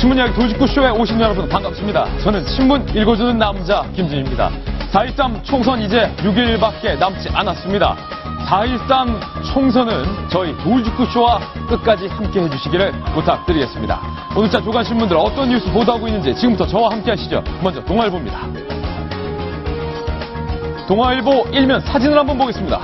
신문이야기 돌직구쇼에 오신 여러분 반갑습니다. 저는 신문 읽어주는 남자 김진입니다. 4.13 총선 이제 6일밖에 남지 않았습니다. 4.13 총선은 저희 돌직구쇼와 끝까지 함께 해주시기를 부탁드리겠습니다. 오늘자 조간신문들 어떤 뉴스 보도하고 있는지 지금부터 저와 함께 하시죠. 먼저 동아일보입니다. 동아일보 일면 사진을 한번 보겠습니다.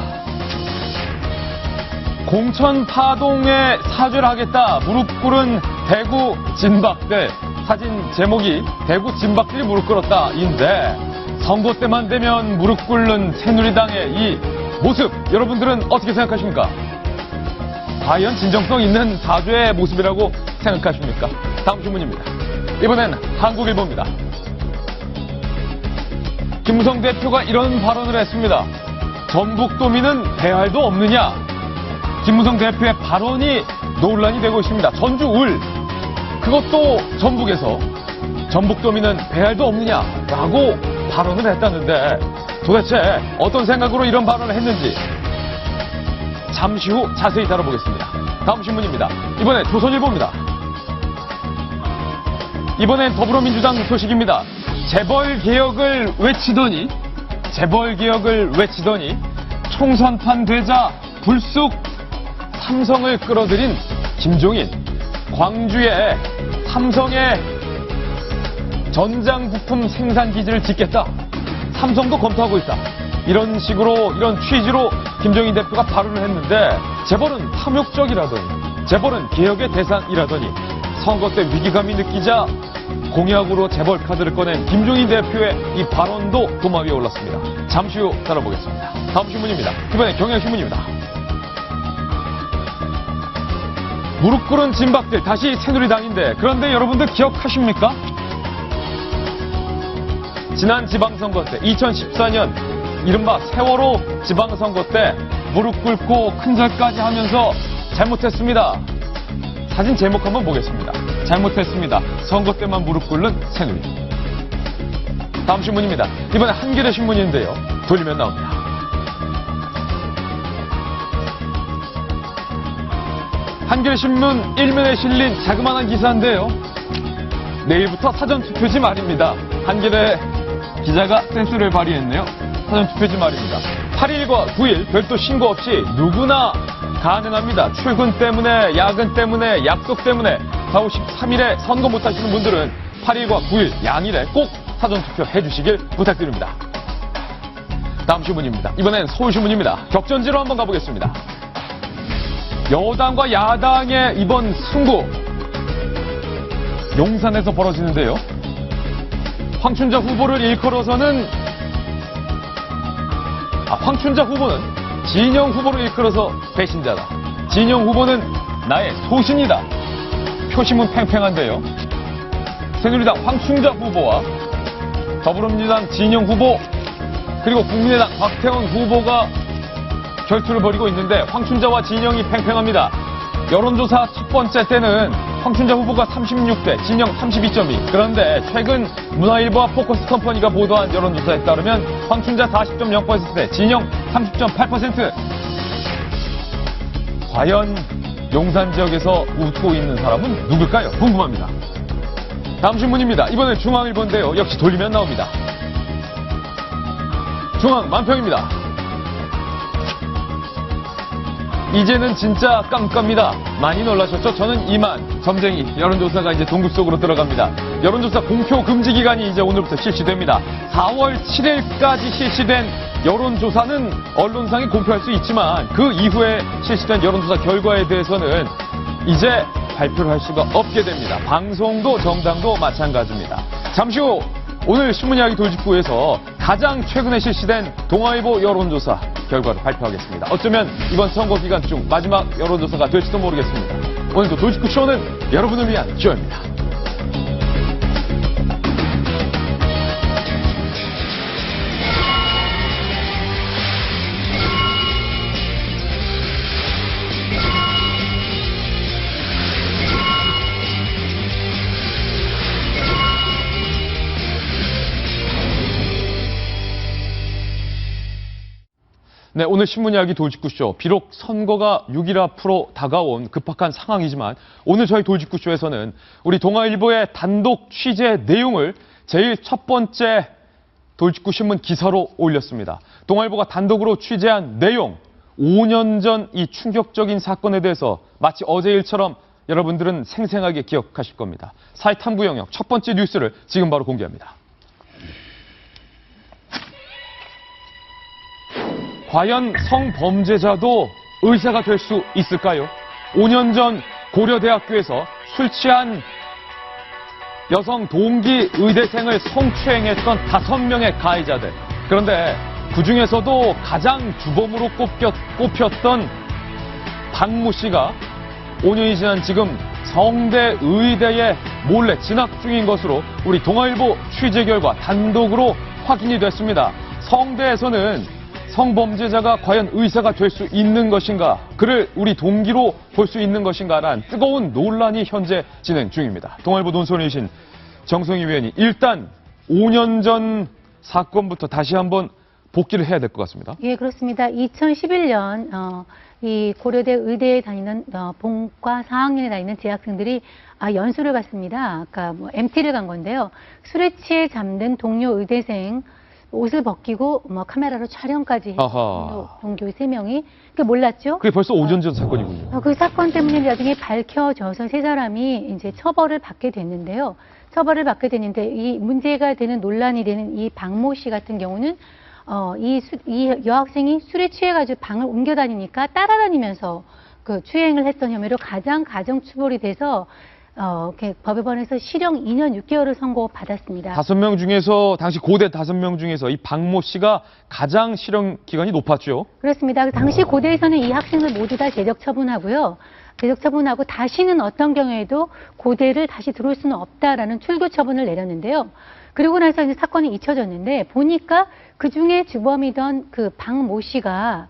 공천 파동에 사죄를 하겠다 무릎 꿇은 대구 진박들. 사진 제목이 대구 진박들이 무릎 꿇었다인데 선거 때만 되면 무릎 꿇는 새누리당의 이 모습 여러분들은 어떻게 생각하십니까? 과연 진정성 있는 사죄의 모습이라고 생각하십니까? 다음 신문입니다. 이번엔 한국일보입니다. 김무성 대표가 이런 발언을 했습니다. 전북도민은 배알도 없느냐? 김무성 대표의 발언이 논란이 되고 있습니다. 전주 울 그것도 전북에서 전북도민은 배알도 없느냐라고 발언을 했다는데 도대체 어떤 생각으로 이런 발언을 했는지 잠시 후 자세히 다뤄보겠습니다. 다음 신문입니다. 이번엔 조선일보입니다. 이번엔 더불어민주당 소식입니다. 재벌개혁을 외치더니 총선판 되자 불쑥 삼성을 끌어들인 김종인. 광주에 삼성의 전장부품 생산기지를 짓겠다. 삼성도 검토하고 있다. 이런 식으로, 이런 취지로 김종인 대표가 발언을 했는데 재벌은 탐욕적이라더니, 재벌은 개혁의 대상이라더니 선거 때 위기감이 느끼자 공약으로 재벌 카드를 꺼낸 김종인 대표의 이 발언도 도마 위에 올랐습니다. 잠시 후 다뤄보겠습니다. 다음 신문입니다. 이번엔 경향신문입니다. 무릎 꿇은 진박들 다시 새누리당인데 그런데 여러분들 기억하십니까? 지난 지방선거 때 2014년 이른바 세월호 지방선거 때 무릎 꿇고 큰절까지 하면서 잘못했습니다. 사진 제목 한번 보겠습니다. 잘못했습니다. 선거 때만 무릎 꿇는 새누리. 다음 신문입니다. 이번에 한겨레 신문인데요. 돌리면 나옵니다. 한겨레 신문 일면에 실린 자그마한 기사인데요. 내일부터 사전투표지 말입니다. 한겨레 기자가 센스를 발휘했네요. 사전투표지 말입니다. 8일과 9일 별도 신고 없이 누구나 가능합니다. 출근 때문에, 야근 때문에, 약속 때문에 4월 13일에 선거 못하시는 분들은 8일과 9일 양일에 꼭 사전투표 해주시길 부탁드립니다. 다음 신문입니다. 이번엔 서울신문입니다. 격전지로 한번 가보겠습니다. 여당과 야당의 이번 승부 용산에서 벌어지는데요. 황춘자 후보를 일컬어서는 황춘자 후보는 진영 후보를 일컬어서 배신자다. 진영 후보는 나의 소신이다. 표심은 팽팽한데요. 새누리당 황춘자 후보와 더불어민주당 진영 후보 그리고 국민의당 박태원 후보가 결투를 벌이고 있는데 황춘자와 진영이 팽팽합니다. 여론조사 첫 번째 때는 황춘자 후보가 36대, 진영 32.2. 그런데 최근 문화일보와 포커스컴퍼니가 보도한 여론조사에 따르면 황춘자 40.0%대, 진영 30.8%. 과연 용산 지역에서 웃고 있는 사람은 누굴까요? 궁금합니다. 다음 신문입니다. 이번엔 중앙일보인데요. 역시 돌리면 나옵니다. 중앙 만평입니다. 이제는 진짜 깜깜니다. 많이 놀라셨죠? 저는 이만 점쟁이 여론조사가 이제 동굴 속으로 들어갑니다. 여론조사 공표 금지 기간이 이제 오늘부터 실시됩니다. 4월 7일까지 실시된 여론조사는 언론상에 공표할 수 있지만 그 이후에 실시된 여론조사 결과에 대해서는 이제 발표를 할 수가 없게 됩니다. 방송도 정당도 마찬가지입니다. 잠시 후 오늘 신문이야기 돌직구에서 가장 최근에 실시된 동아일보 여론조사 결과를 발표하겠습니다. 어쩌면 이번 선거 기간 중 마지막 여론조사가 될지도 모르겠습니다. 오늘도 돌직구쇼는 여러분을 위한 쇼입니다. 네, 오늘 신문 이야기 돌직구쇼. 비록 선거가 6일 앞으로 다가온 급박한 상황이지만 오늘 저희 돌직구쇼에서는 우리 동아일보의 단독 취재 내용을 제일 첫 번째 돌직구 신문 기사로 올렸습니다. 동아일보가 단독으로 취재한 내용, 5년 전 이 충격적인 사건에 대해서 마치 어제 일처럼 여러분들은 생생하게 기억하실 겁니다. 사회탐구 영역 첫 번째 뉴스를 지금 바로 공개합니다. 과연 성범죄자도 의사가 될 수 있을까요? 5년 전 고려대학교에서 술 취한 여성 동기 의대생을 성추행했던 5명의 가해자들. 그런데 그중에서도 가장 주범으로 꼽혔던 박모 씨가 5년이 지난 지금 성대 의대에 몰래 진학 중인 것으로 우리 동아일보 취재 결과 단독으로 확인이 됐습니다. 성대에서는 성범죄자가 과연 의사가 될 수 있는 것인가, 그를 우리 동기로 볼 수 있는 것인가라는 뜨거운 논란이 현재 진행 중입니다. 동아일보 논설위이신 정성희 위원이 일단 5년 전 사건부터 다시 한번 복기를 해야 될 것 같습니다. 예, 그렇습니다. 2011년 이 고려대 의대에 다니는 본과 4학년에 다니는 재학생들이 연수를 갔습니다. 아까 MT를 간 건데요. 술에 취해 잠든 동료 의대생 옷을 벗기고 카메라로 촬영까지 했던 동교 3명이 몰랐죠. 그게 벌써 5년 전 사건이군요. 그 사건 때문에 나중에 밝혀져서 3사람이 이제 처벌을 받게 됐는데요. 처벌을 받게 됐는데 이 문제가 되는 논란이 되는 이 박모 씨 같은 경우는 이 여학생이 술에 취해가지고 방을 옮겨 다니니까 따라다니면서 그 추행을 했던 혐의로 가정추벌이 돼서 법원에서 실형 2년 6개월을 선고받았습니다. 5명 중에서 당시 고대 5명 중에서 이 박모 씨가 가장 실형 기간이 높았죠. 그렇습니다. 당시 고대에서는 이 학생들 모두 다 제적 처분하고요. 제적 처분하고 다시는 어떤 경우에도 고대를 다시 들어올 수는 없다라는 출교 처분을 내렸는데요. 그리고 나서 이제 사건이 잊혀졌는데 보니까 그 중에 주범이던 그 박모 씨가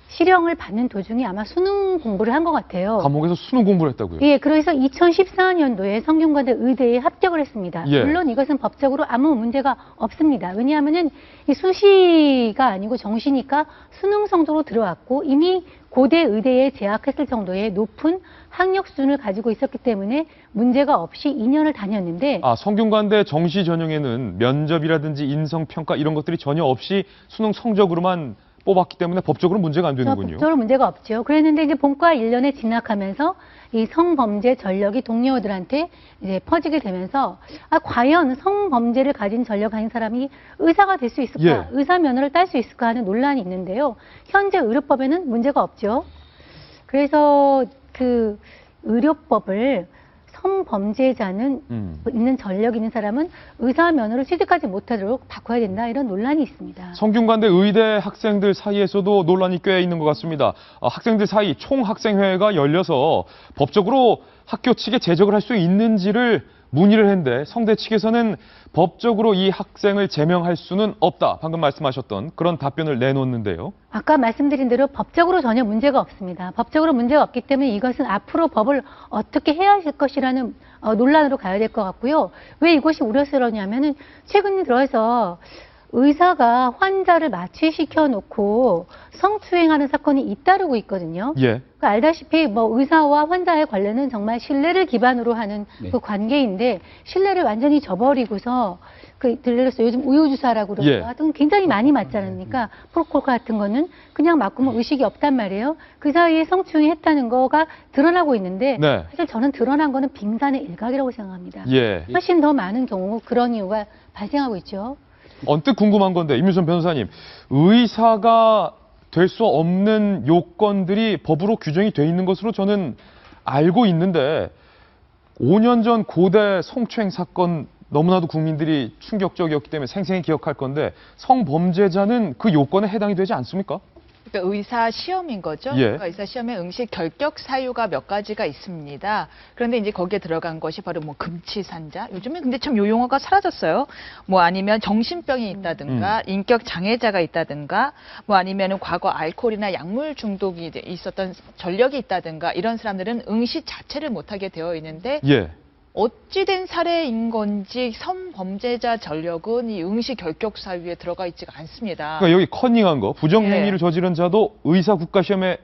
실형을 받는 도중에 아마 수능 공부를 한 것 같아요. 감옥에서 수능 공부를 했다고요? 예, 그래서 2014년도에 성균관대 의대에 합격을 했습니다. 예. 물론 이것은 법적으로 아무 문제가 없습니다. 왜냐하면은 이 수시가 아니고 정시니까 수능 성적으로 들어왔고 이미 고대 의대에 재학했을 정도의 높은 학력 수준을 가지고 있었기 때문에 문제가 없이 2년을 다녔는데 성균관대 정시 전형에는 면접이라든지 인성평가 이런 것들이 전혀 없이 수능 성적으로만 뽑았기 때문에 법적으로 문제가 안 되는군요. 법적으로 문제가 없죠. 그랬는데 이제 본과 1년에 진학하면서 이 성범죄 전력이 동료들한테 이제 퍼지게 되면서 과연 성범죄를 가진 전력 가진 사람이 의사가 될 수 있을까? 예. 의사 면허를 딸 수 있을까 하는 논란이 있는데요. 현재 의료법에는 문제가 없죠. 그래서 그 의료법을 성범죄자는 있는 전력이 있는 사람은 의사 면허를 취득하지 못하도록 바꿔야 된다 이런 논란이 있습니다. 성균관대 의대 학생들 사이에서도 논란이 꽤 있는 것 같습니다. 학생들 사이 총학생회가 열려서 법적으로 학교 측에 제적을 할 수 있는지를 문의를 했는데 성대 측에서는 법적으로 이 학생을 제명할 수는 없다. 방금 말씀하셨던 그런 답변을 내놓는데요. 아까 말씀드린 대로 법적으로 전혀 문제가 없습니다. 법적으로 문제가 없기 때문에 이것은 앞으로 법을 어떻게 해야 할 것이라는 논란으로 가야 될 것 같고요. 왜 이것이 우려스러우냐면은 최근 들어서 의사가 환자를 마취시켜 놓고 성추행하는 사건이 잇따르고 있거든요. 예. 알다시피 의사와 환자의 관련은 정말 신뢰를 기반으로 하는 그 관계인데 신뢰를 완전히 저버리고서 들려서 요즘 우유주사라고 그러고 하여튼 굉장히 많이 맞지 않습니까? 프로콜 같은 거는 그냥 맞고 의식이 없단 말이에요. 그 사이에 성추행이 했다는 거가 드러나고 있는데 사실 저는 드러난 거는 빙산의 일각이라고 생각합니다. 예. 훨씬 더 많은 경우 그런 이유가 발생하고 있죠. 언뜻 궁금한 건데 임유선 변호사님, 의사가 될 수 없는 요건들이 법으로 규정이 돼 있는 것으로 저는 알고 있는데 5년 전 고대 성추행 사건 너무나도 국민들이 충격적이었기 때문에 생생히 기억할 건데 성범죄자는 그 요건에 해당이 되지 않습니까? 그러니까 의사 시험인 거죠. 예. 그러니까 의사 시험에 응시 결격 사유가 몇 가지가 있습니다. 그런데 이제 거기에 들어간 것이 바로 금치산자. 요즘에 근데 참 요 용어가 사라졌어요. 아니면 정신병이 있다든가 인격 장애자가 있다든가 아니면은 과거 알코올이나 약물 중독이 있었던 전력이 있다든가 이런 사람들은 응시 자체를 못하게 되어 있는데 어찌된 사례인 건지 성범죄자 전력은 이 응시 결격 사유에 들어가 있지가 않습니다. 그러니까 여기 커닝한 거, 부정행위를 네. 저지른 자도 의사 국가시험에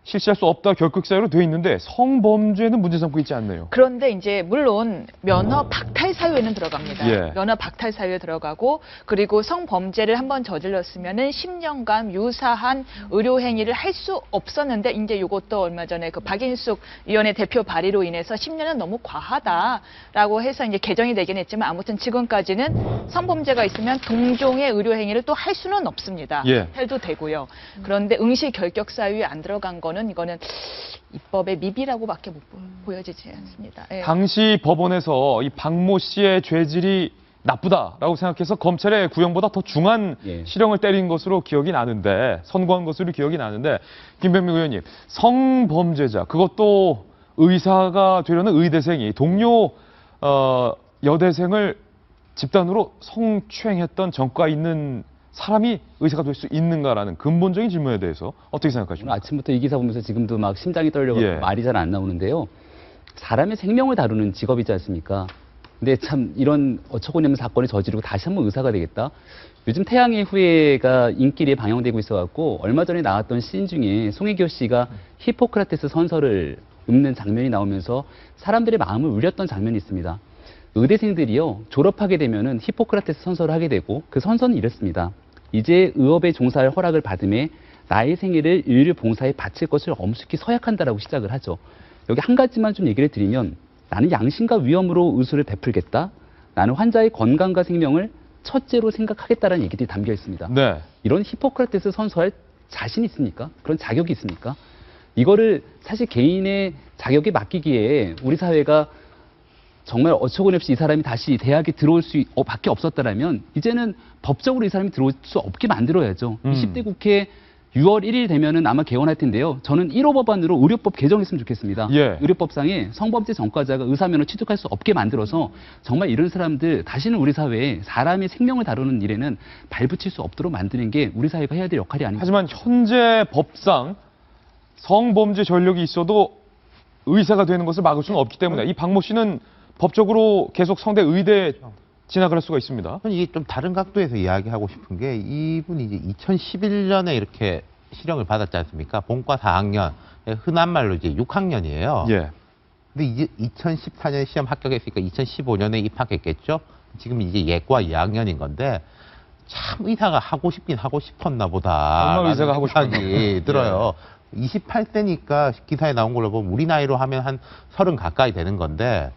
실시할 수 없다 결격사유로 돼 있는데 성범죄는 문제 삼고 있지 않네요. 그런데 이제 물론 면허 박탈 사유에는 들어갑니다. 예. 면허 박탈 사유에 들어가고 그리고 성범죄를 한번 저질렀으면은 10년간 유사한 의료 행위를 할 수 없었는데 이제 이것도 얼마 전에 그 박인숙 위원회 대표 발의로 인해서 10년은 너무 과하다라고 해서 이제 개정이 되긴 했지만 아무튼 지금까지는 성범죄가 있으면 동종의 의료 행위를 또 할 수는 없습니다. 예. 해도 되고요. 그런데 응시 결격 사유에 안 들어간 거는 이거는 입법의 미비라고밖에 보여지지 않습니다. 예. 당시 법원에서 이 박모 씨의 죄질이 나쁘다라고 생각해서 검찰의 구형보다 더 중한 예. 실형을 때린 것으로 기억이 나는데, 선고한 것으로 기억이 나는데, 김병민 의원님, 성범죄자, 그것도 의사가 되려는 의대생이 동료 여대생을 집단으로 성추행했던 전과 있는 사람이 의사가 될 수 있는가라는 근본적인 질문에 대해서 어떻게 오늘 생각하십니까? 아침부터 이 기사 보면서 지금도 막 심장이 떨려서 예. 말이 잘 안 나오는데요. 사람의 생명을 다루는 직업이지 않습니까? 근데 참 이런 어처구니없는 사건을 저지르고 다시 한번 의사가 되겠다? 요즘 태양의 후예가 인기리에 방영되고 있어갖고 얼마 전에 나왔던 씬 중에 송혜교 씨가 히포크라테스 선서를 읊는 장면이 나오면서 사람들의 마음을 울렸던 장면이 있습니다. 의대생들이요, 졸업하게 되면은 히포크라테스 선서를 하게 되고 그 선서는 이렇습니다. 이제 의업에 종사할 허락을 받음에 나의 생애를 인류 봉사에 바칠 것을 엄숙히 서약한다라고 시작을 하죠. 여기 한 가지만 좀 얘기를 드리면 나는 양심과 위엄으로 의술을 베풀겠다. 나는 환자의 건강과 생명을 첫째로 생각하겠다라는 얘기들이 담겨 있습니다. 네. 이런 히포크라테스 선서할 자신 있습니까? 그런 자격이 있습니까? 이거를 사실 개인의 자격에 맡기기에 우리 사회가 정말 어처구니없이 이 사람이 다시 대학에 들어올 수 밖에 없었다라면 이제는 법적으로 이 사람이 들어올 수 없게 만들어야죠. 20대 국회 6월 1일 되면은 아마 개원할 텐데요. 저는 1호 법안으로 의료법 개정했으면 좋겠습니다. 예. 의료법상에 성범죄 전과자가 의사면허 취득할 수 없게 만들어서 정말 이런 사람들 다시는 우리 사회에 사람의 생명을 다루는 일에는 발붙일 수 없도록 만드는 게 우리 사회가 해야 될 역할이 아닌가. 하지만 현재 법상 성범죄 전력이 있어도 의사가 되는 것을 막을 수는 없기 때문에 이 박모 씨는 법적으로 계속 성대 의대에 진학을 할 수가 있습니다. 저는 이게 좀 다른 각도에서 이야기하고 싶은 게 이분이 이제 2011년에 이렇게 실형을 받았지 않습니까? 본과 4학년, 흔한 말로 이제 6학년이에요. 예. 근데 이제 2014년에 시험 합격했으니까 2015년에 입학했겠죠? 지금 이제 예과 2학년인 건데 참 의사가 하고 싶긴 하고 싶었나 보다. 정말 의사가 하고 싶었나 생각이 보다. 들어요. 28세니까 기사에 나온 걸로 보면 우리 나이로 하면 한 30 가까이 되는 건데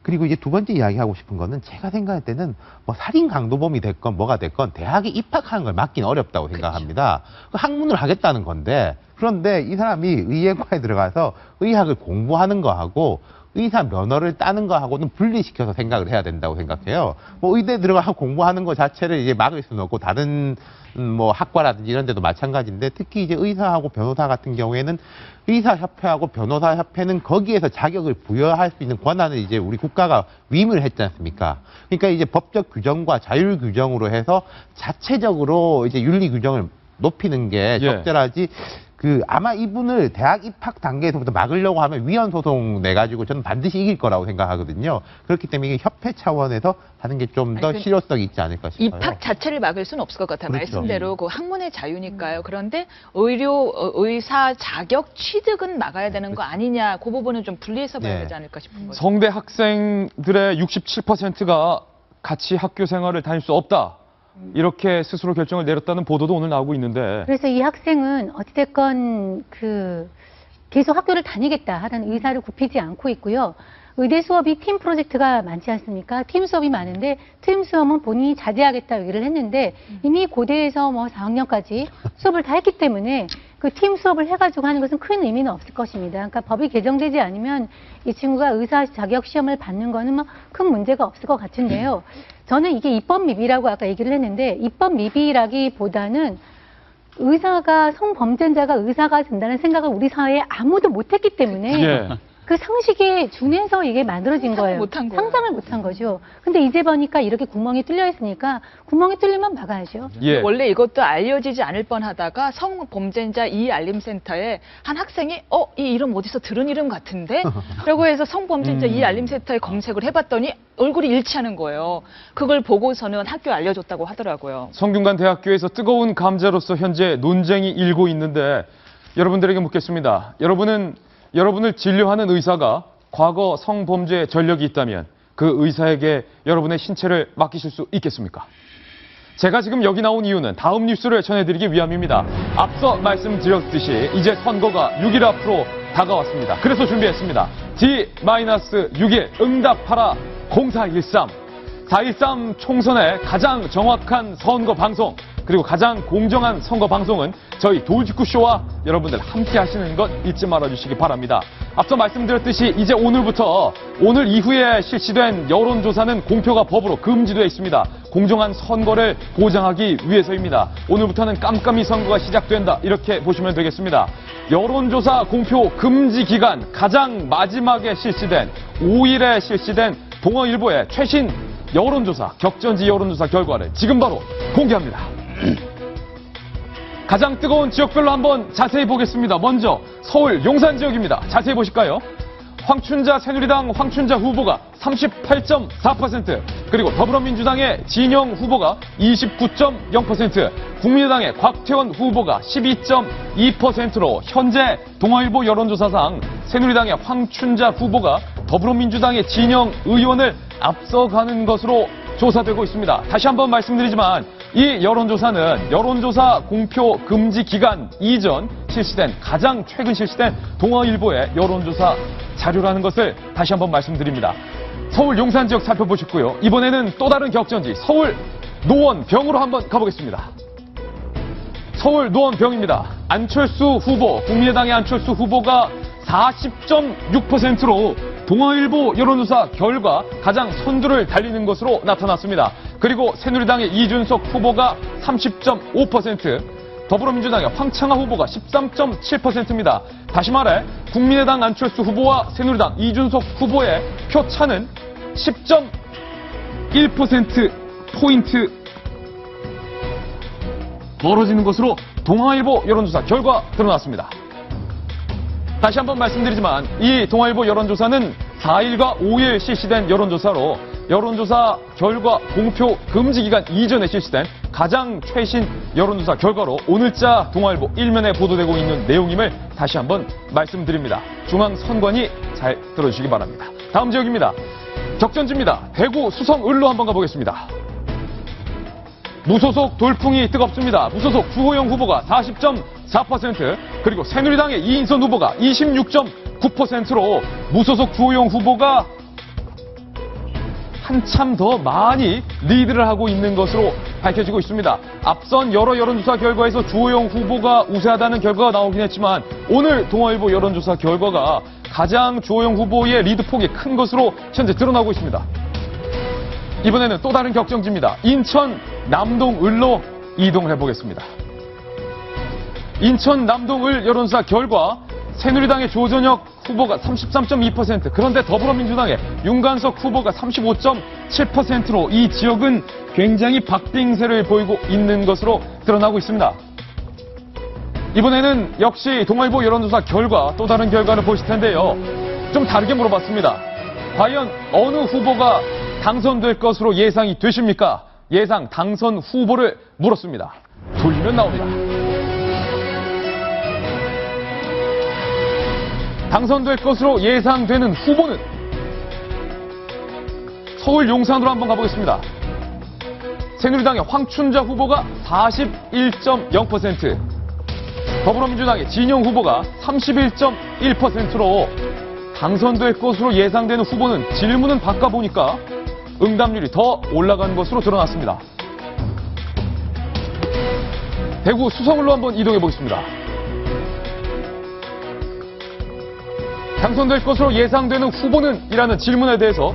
그리고 이제 두 번째 이야기하고 싶은 거는 제가 생각할 때는 뭐 살인 강도범이 됐건 뭐가 됐건 대학에 입학하는 걸 막긴 어렵다고 생각합니다. 그 학문을 하겠다는 건데 그런데 이 사람이 의예과에 들어가서 의학을 공부하는 거하고 의사 면허를 따는 거하고는 분리시켜서 생각을 해야 된다고 생각해요. 뭐 의대 들어가서 공부하는 거 자체를 이제 막을 수는 없고 다른 뭐 학과라든지 이런 데도 마찬가지인데 특히 이제 의사하고 변호사 같은 경우에는 의사협회하고 변호사협회는 거기에서 자격을 부여할 수 있는 권한을 이제 우리 국가가 위임을 했지 않습니까? 그러니까 이제 법적 규정과 자율 규정으로 해서 자체적으로 이제 윤리 규정을 높이는 게 예. 적절하지. 아마 이분을 대학 입학 단계에서부터 막으려고 하면 위헌 소송 내가지고 저는 반드시 이길 거라고 생각하거든요. 그렇기 때문에 이게 협회 차원에서 하는 게 좀 더 실효성이 있지 않을까 싶어요. 입학 자체를 막을 수는 없을 것 같아요. 그렇죠. 말씀대로 그 학문의 자유니까요. 그런데 의사 자격 취득은 막아야 되는 거 아니냐. 그 부분은 좀 분리해서 봐야 네. 되지 않을까 싶은 거죠. 성대 학생들의 67%가 같이 학교 생활을 다닐 수 없다. 이렇게 스스로 결정을 내렸다는 보도도 오늘 나오고 있는데 그래서 이 학생은 어찌됐건 계속 학교를 다니겠다 하는 의사를 굽히지 않고 있고요. 의대 수업이 팀 프로젝트가 많지 않습니까? 팀 수업이 많은데 팀 수업은 본인이 자제하겠다 얘기를 했는데 이미 고대에서 뭐 4학년까지 수업을 다 했기 때문에 그 팀 수업을 해가지고 하는 것은 큰 의미는 없을 것입니다. 그러니까 법이 개정되지 않으면 이 친구가 의사 자격 시험을 받는 거는 뭐 큰 문제가 없을 것 같은데요. 저는 이게 입법 미비라고 아까 얘기를 했는데 입법 미비라기보다는 성범죄자가 의사가 된다는 생각을 우리 사회에 아무도 못했기 때문에 예. 그 상식에 준해서 이게 만들어진 상상을 거예요. 못한 거예요. 상상을 못한 거죠. 근데 이제 보니까 이렇게 구멍이 뚫려 있으니까 구멍이 뚫리면 막아야죠. 예. 원래 이것도 알려지지 않을 뻔하다가 성범죄자 이알림센터에 한 학생이 이 이름 어디서 들은 이름 같은데? 라고 해서 성범죄자 이알림센터에 검색을 해봤더니 얼굴이 일치하는 거예요. 그걸 보고서는 학교에 알려줬다고 하더라고요. 성균관 대학교에서 뜨거운 감자로서 현재 논쟁이 일고 있는데 여러분들에게 묻겠습니다. 여러분을 진료하는 의사가 과거 성범죄 전력이 있다면 그 의사에게 여러분의 신체를 맡기실 수 있겠습니까? 제가 지금 여기 나온 이유는 다음 뉴스를 전해드리기 위함입니다. 앞서 말씀드렸듯이 이제 선거가 6일 앞으로 다가왔습니다. 그래서 준비했습니다. D-6일 응답하라 0413. 4.13 총선의 가장 정확한 선거 방송, 그리고 가장 공정한 선거 방송은 저희 돌직구쇼와 여러분들 함께 하시는 것 잊지 말아주시기 바랍니다. 앞서 말씀드렸듯이 이제 오늘 이후에 실시된 여론조사는 공표가 법으로 금지되어 있습니다. 공정한 선거를 보장하기 위해서입니다. 오늘부터는 깜깜이 선거가 시작된다, 이렇게 보시면 되겠습니다. 여론조사 공표 금지 기간 가장 마지막에 실시된 5일에 실시된 동아일보의 최신 여론조사, 격전지 여론조사 결과를 지금 바로 공개합니다. 가장 뜨거운 지역별로 한번 자세히 보겠습니다. 먼저 서울 용산 지역입니다. 자세히 보실까요? 새누리당 황춘자 후보가 38.4%, 그리고 더불어민주당의 진영 후보가 29.0%, 국민의당의 곽태원 후보가 12.2%로 현재 동아일보 여론조사상 새누리당의 황춘자 후보가 더불어민주당의 진영 의원을 앞서가는 것으로 조사되고 있습니다. 다시 한번 말씀드리지만 이 여론조사는 여론조사 공표 금지 기간 이전 가장 최근 실시된 동아일보의 여론조사 자료라는 것을 다시 한번 말씀드립니다. 서울 용산 지역 살펴보셨고요. 이번에는 또 다른 격전지 서울 노원병으로 한번 가보겠습니다. 서울 노원병입니다. 안철수 후보, 국민의당의 안철수 후보가 40.6%로 동아일보 여론조사 결과 가장 선두를 달리는 것으로 나타났습니다. 그리고 새누리당의 이준석 후보가 30.5%, 더불어민주당의 황창하 후보가 13.7%입니다. 다시 말해 국민의당 안철수 후보와 새누리당 이준석 후보의 표차는 10.1%포인트 멀어지는 것으로 동아일보 여론조사 결과 드러났습니다. 다시 한번 말씀드리지만 이 동아일보 여론조사는 4일과 5일 실시된 여론조사로 여론조사 결과 공표 금지 기간 이전에 실시된 가장 최신 여론조사 결과로 오늘자 동아일보 1면에 보도되고 있는 내용임을 다시 한번 말씀드립니다. 중앙선관위 잘 들어주시기 바랍니다. 다음 지역입니다. 격전지입니다. 대구 수성을로 한번 가보겠습니다. 무소속 돌풍이 뜨겁습니다. 무소속 주호영 후보가 40.4%, 그리고 새누리당의 이인선 후보가 26.9%로 무소속 주호영 후보가 한참 더 많이 리드를 하고 있는 것으로 밝혀지고 있습니다. 앞선 여러 여론조사 결과에서 주호영 후보가 우세하다는 결과가 나오긴 했지만 오늘 동아일보 여론조사 결과가 가장 주호영 후보의 리드폭이 큰 것으로 현재 드러나고 있습니다. 이번에는 또 다른 격정지입니다. 인천 남동을로 이동을 해보겠습니다. 인천 남동을 여론조사 결과 새누리당의 조전혁 후보가 33.2%, 그런데 더불어민주당의 윤관석 후보가 35.7%로 이 지역은 굉장히 박빙세를 보이고 있는 것으로 드러나고 있습니다. 이번에는 역시 동아일보 여론조사 결과 또 다른 결과를 보실 텐데요. 좀 다르게 물어봤습니다. 과연 어느 후보가 당선될 것으로 예상이 되십니까? 예상 당선 후보를 물었습니다. 돌리면 나옵니다. 당선될 것으로 예상되는 후보는 서울 용산으로 한번 가보겠습니다. 새누리당의 황춘자 후보가 41.0%, 더불어민주당의 진영 후보가 31.1%로 당선될 것으로 예상되는 후보는 질문은 바꿔보니까 응답률이 더 올라간 것으로 드러났습니다. 대구 수성을로 한번 이동해 보겠습니다. 당선될 것으로 예상되는 후보는? 이라는 질문에 대해서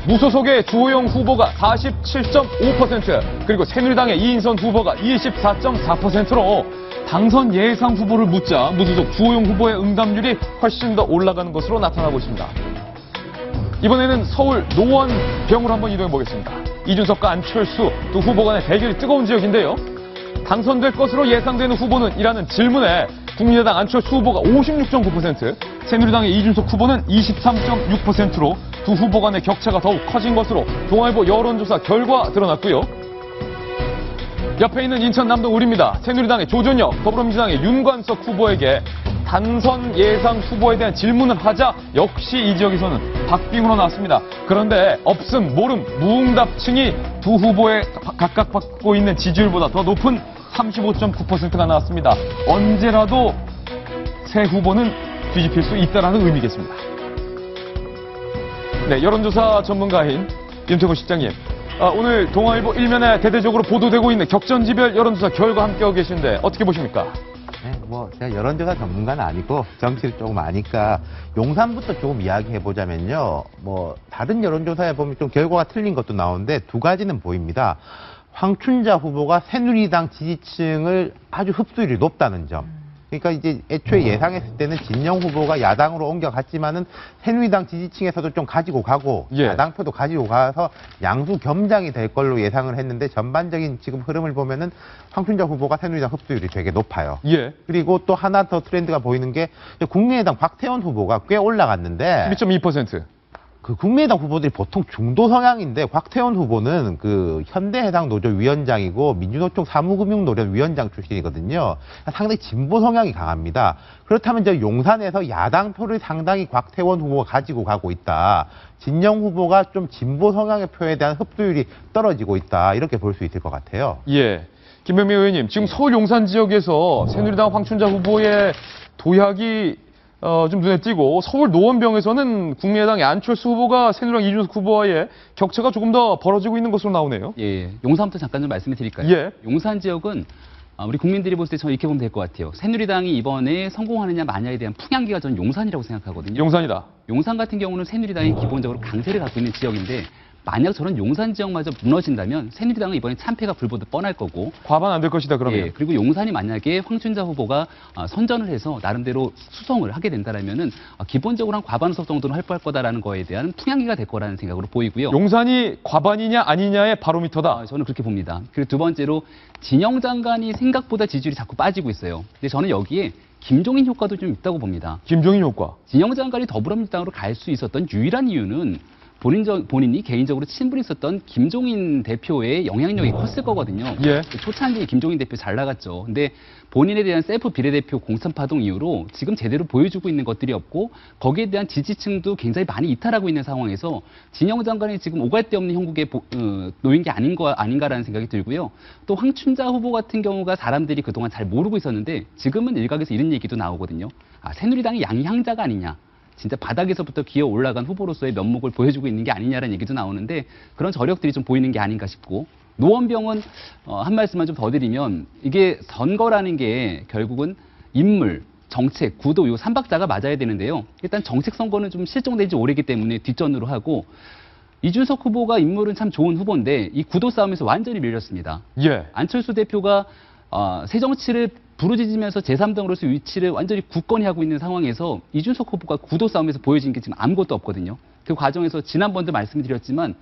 무소속의 주호영 후보가 47.5%, 그리고 새누리당의 이인선 후보가 24.4%로 당선 예상 후보를 묻자 무소속 주호영 후보의 응답률이 훨씬 더 올라가는 것으로 나타나고 있습니다. 이번에는 서울 노원병으로 한번 이동해 보겠습니다. 이준석과 안철수 두 후보 간의 대결이 뜨거운 지역인데요. 당선될 것으로 예상되는 후보는 이라는 질문에 국민의당 안철수 후보가 56.9%, 새누리당의 이준석 후보는 23.6%로 두 후보 간의 격차가 더욱 커진 것으로 동아일보 여론조사 결과 드러났고요. 옆에 있는 인천 남동 우리입니다. 새누리당의 조전혁, 더불어민주당의 윤관석 후보에게 당선 예상 후보에 대한 질문을 하자 역시 이 지역에서는 박빙으로 나왔습니다. 그런데 없음, 모름, 무응답층이 두 후보에 각각 받고 있는 지지율보다 더 높은 35.9%가 나왔습니다. 언제라도 새 후보는 뒤집힐 수 있다는 의미겠습니다. 네, 여론조사 전문가인 윤태곤 실장님. 오늘 동아일보 일면에 대대적으로 보도되고 있는 격전지별 여론조사 결과 함께하고 계신데 어떻게 보십니까? 네, 제가 여론조사 전문가는 아니고 정치를 조금 아니까 용산부터 조금 이야기해보자면요. 다른 여론조사에 보면 좀 결과가 틀린 것도 나오는데 두 가지는 보입니다. 황춘자 후보가 새누리당 지지층을 아주 흡수율이 높다는 점. 그러니까 이제 애초에 예상했을 때는 진영 후보가 야당으로 옮겨갔지만은 새누리당 지지층에서도 좀 가지고 가고 예. 야당표도 가지고 가서 양수 겸장이 될 걸로 예상을 했는데 전반적인 지금 흐름을 보면은 황춘자 후보가 새누리당 흡수율이 되게 높아요. 예. 그리고 또 하나 더 트렌드가 보이는 게 국민의당 박태원 후보가 꽤 올라갔는데 12.2%. 그 국민의당 후보들이 보통 중도 성향인데 곽태원 후보는 그 현대해상노조 위원장이고 민주노총 사무금융노련 위원장 출신이거든요. 상당히 진보 성향이 강합니다. 그렇다면 저 용산에서 야당 표를 상당히 곽태원 후보가 가지고 가고 있다. 진영 후보가 좀 진보 성향의 표에 대한 흡수율이 떨어지고 있다. 이렇게 볼 수 있을 것 같아요. 예. 김병미 의원님, 지금 서울 용산 지역에서 새누리당 황춘자 후보의 도약이 좀 눈에 띄고 서울 노원병에서는 국민의당의 안철수 후보가 새누리당 이준석 후보와의 격차가 조금 더 벌어지고 있는 것으로 나오네요. 예, 용산부터 잠깐 좀 말씀을 드릴까요? 예. 용산 지역은 우리 국민들이 볼 때 저는 이렇게 보면 될 것 같아요. 새누리당이 이번에 성공하느냐 마냐에 대한 풍향기가 저는 용산이라고 생각하거든요. 용산이다. 용산 같은 경우는 새누리당이 기본적으로 강세를 갖고 있는 지역인데 만약 저런 용산 지역마저 무너진다면 새누리당은 이번에 참패가 불보듯 뻔할 거고 과반 안 될 것이다 그러면. 예, 그리고 용산이 만약에 황춘자 후보가 선전을 해서 나름대로 수성을 하게 된다라면은 기본적으로 한 과반석 정도는 확보할 거다라는 거에 대한 풍향기가 될 거라는 생각으로 보이고요. 용산이 과반이냐 아니냐의 바로미터다. 저는 그렇게 봅니다. 그리고 두 번째로 진영 장관이 생각보다 지지율이 자꾸 빠지고 있어요. 근데 저는 여기에 김종인 효과도 좀 있다고 봅니다. 김종인 효과. 진영 장관이 더불어민주당으로 갈 수 있었던 유일한 이유는 본인이 개인적으로 친분이 있었던 김종인 대표의 영향력이 컸을 거거든요. 예. 초창기에 김종인 대표 잘 나갔죠. 근데 본인에 대한 셀프 비례대표 공천 파동 이후로 지금 제대로 보여주고 있는 것들이 없고 거기에 대한 지지층도 굉장히 많이 이탈하고 있는 상황에서 진영 장관이 지금 오갈 데 없는 형국에 놓인 게 아닌가라는 생각이 들고요. 또 황춘자 후보 같은 경우가 사람들이 그동안 잘 모르고 있었는데 지금은 일각에서 이런 얘기도 나오거든요. 새누리당이 양향자가 아니냐. 진짜 바닥에서부터 기어 올라간 후보로서의 면목을 보여주고 있는 게 아니냐라는 얘기도 나오는데 그런 저력들이 좀 보이는 게 아닌가 싶고 노원병은 한 말씀만 좀 더 드리면 이게 선거라는 게 결국은 인물, 정책, 구도 요 3박자가 맞아야 되는데요. 일단 정책 선거는 좀 실종된 지 오래기 때문에 뒷전으로 하고 이준석 후보가 인물은 참 좋은 후보인데 이 구도 싸움에서 완전히 밀렸습니다. 예. 안철수 대표가 새정치를 부르짖으면서 제3당으로서 위치를 완전히 굳건히 하고 있는 상황에서 이준석 후보가 구도 싸움에서 보여진 게 지금 아무것도 없거든요. 그 과정에서 지난번도 말씀드렸지만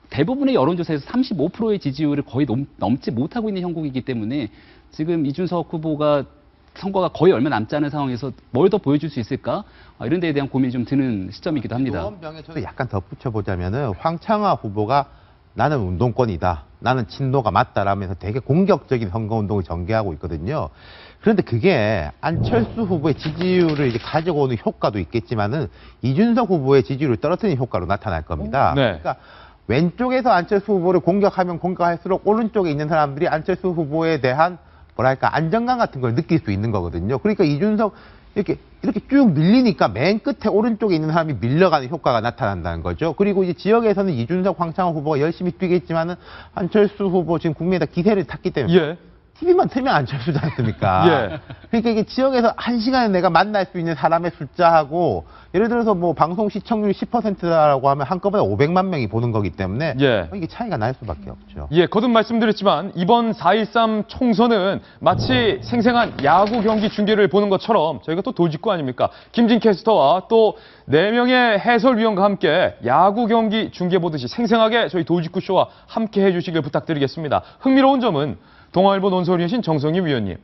대부분의 여론조사에서 35%의 지지율을 거의 넘지 못하고 있는 형국이기 때문에 지금 이준석 후보가 선거가 거의 얼마 남지 않은 상황에서 뭘 더 보여줄 수 있을까? 이런 데에 대한 고민이 좀 드는 시점이기도 합니다. 노원병에 저도 약간 덧붙여보자면은 황창화 후보가 나는 운동권이다. 나는 친노가 맞다라면서 되게 공격적인 선거운동을 전개하고 있거든요. 그런데 그게 안철수 후보의 지지율을 이제 가지고 오는 효과도 있겠지만은 이준석 후보의 지지율을 떨어뜨리는 효과로 나타날 겁니다. 네. 그러니까 왼쪽에서 안철수 후보를 공격하면 공격할수록 오른쪽에 있는 사람들이 안철수 후보에 대한 뭐랄까 안정감 같은 걸 느낄 수 있는 거거든요. 그러니까 이준석 이렇게 쭉 밀리니까 맨 끝에 오른쪽에 있는 사람이 밀려가는 효과가 나타난다는 거죠. 그리고 이제 지역에서는 이준석, 황창호 후보가 열심히 뛰겠지만은 안철수 후보 지금 국민의당 기세를 탔기 때문에 예. TV만 틀면 안철수지 않습니까? 예. 그러니까 이게 지역에서 한 시간에 내가 만날 수 있는 사람의 숫자하고 예를 들어서 뭐 방송 시청률 10%라고 하면 한꺼번에 500만 명이 보는 거기 때문에 예. 이게 차이가 날 수밖에 없죠. 예, 거듭 말씀드렸지만 이번 4.13 총선은 마치 생생한 야구 경기 중계를 보는 것처럼 저희가 또 돌직구 아닙니까? 김진 캐스터와 또 4명의 해설위원과 함께 야구 경기 중계 보듯이 생생하게 저희 돌직구 쇼와 함께 해주시길 부탁드리겠습니다. 흥미로운 점은 동아일보 논설위원이신 정성희 위원님.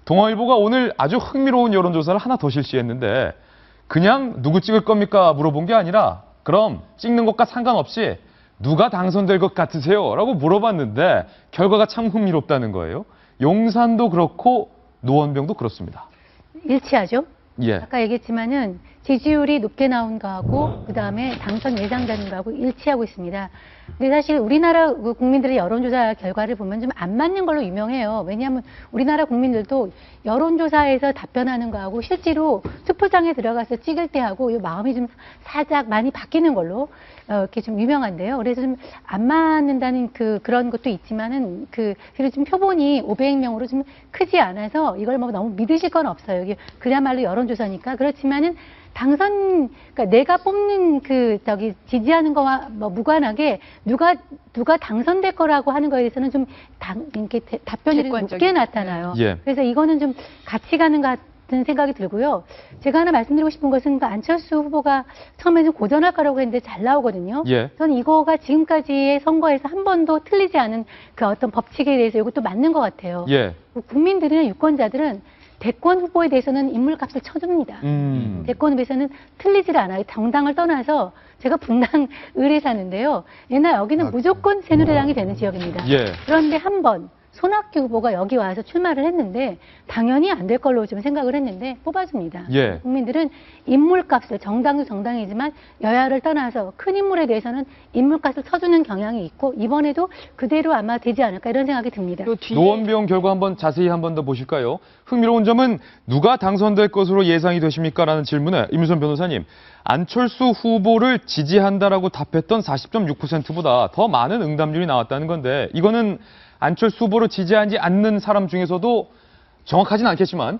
동아일보가 오늘 아주 흥미로운 여론조사를 하나 더 실시했는데 그냥 누구 찍을 겁니까 물어본 게 아니라 그럼 찍는 것과 상관없이 누가 당선될 것 같으세요? 라고 물어봤는데 결과가 참 흥미롭다는 거예요. 용산도 그렇고 노원병도 그렇습니다. 일치하죠? 예. 아까 얘기했지만은 지지율이 높게 나온 거하고 그다음에 당선 예상되는 거하고 일치하고 있습니다. 근데 사실 우리나라 국민들의 여론조사 결과를 보면 좀 안 맞는 걸로 유명해요. 왜냐하면 우리나라 국민들도 여론조사에서 답변하는 거하고 실제로 투표장에 들어가서 찍을 때하고 이 마음이 좀 살짝 많이 바뀌는 걸로 이렇게 좀 유명한데요. 그래서 좀 안 맞는다는 그런 것도 있지만은 그리고 좀 표본이 500명으로 좀 크지 않아서 이걸 뭐 너무 믿으실 건 없어요. 이게 그야말로 여론조사니까. 그렇지만은 그러니까 내가 뽑는 지지하는 거와 뭐 무관하게 누가 당선될 거라고 하는 거에 대해서는 좀 이렇게 답변이 높게 나타나요. 예. 그래서 이거는 좀 같이 가는 것 같은 생각이 들고요. 제가 하나 말씀드리고 싶은 것은 안철수 후보가 처음에는 고전할 거라고 했는데 잘 나오거든요. 예. 저는 이거가 지금까지의 선거에서 한 번도 틀리지 않은 그 어떤 법칙에 대해서 이것도 맞는 것 같아요. 예. 국민들이나 유권자들은 대권 후보에 대해서는 인물값을 쳐줍니다. 대권 후보에서는 틀리질 않아요. 정당을 떠나서 제가 분당 을에 사는데요. 옛날 여기는 무조건 새누리당이 되는 지역입니다. 예. 그런데 한 번 손학규 후보가 여기 와서 출마를 했는데 당연히 안 될 걸로 좀 생각을 했는데 뽑아줍니다. 예. 국민들은 인물값을 정당도 정당이지만 여야를 떠나서 큰 인물에 대해서는 인물값을 쳐주는 경향이 있고 이번에도 그대로 아마 되지 않을까 이런 생각이 듭니다. 노원병 결과 한번 자세히 한 번 더 보실까요? 흥미로운 점은 누가 당선될 것으로 예상이 되십니까? 라는 질문에 임유선 변호사님, 안철수 후보를 지지한다라고 답했던 40.6%보다 더 많은 응답률이 나왔다는 건데 이거는 안철수 후보를 지지하지 않는 사람 중에서도 정확하진 않겠지만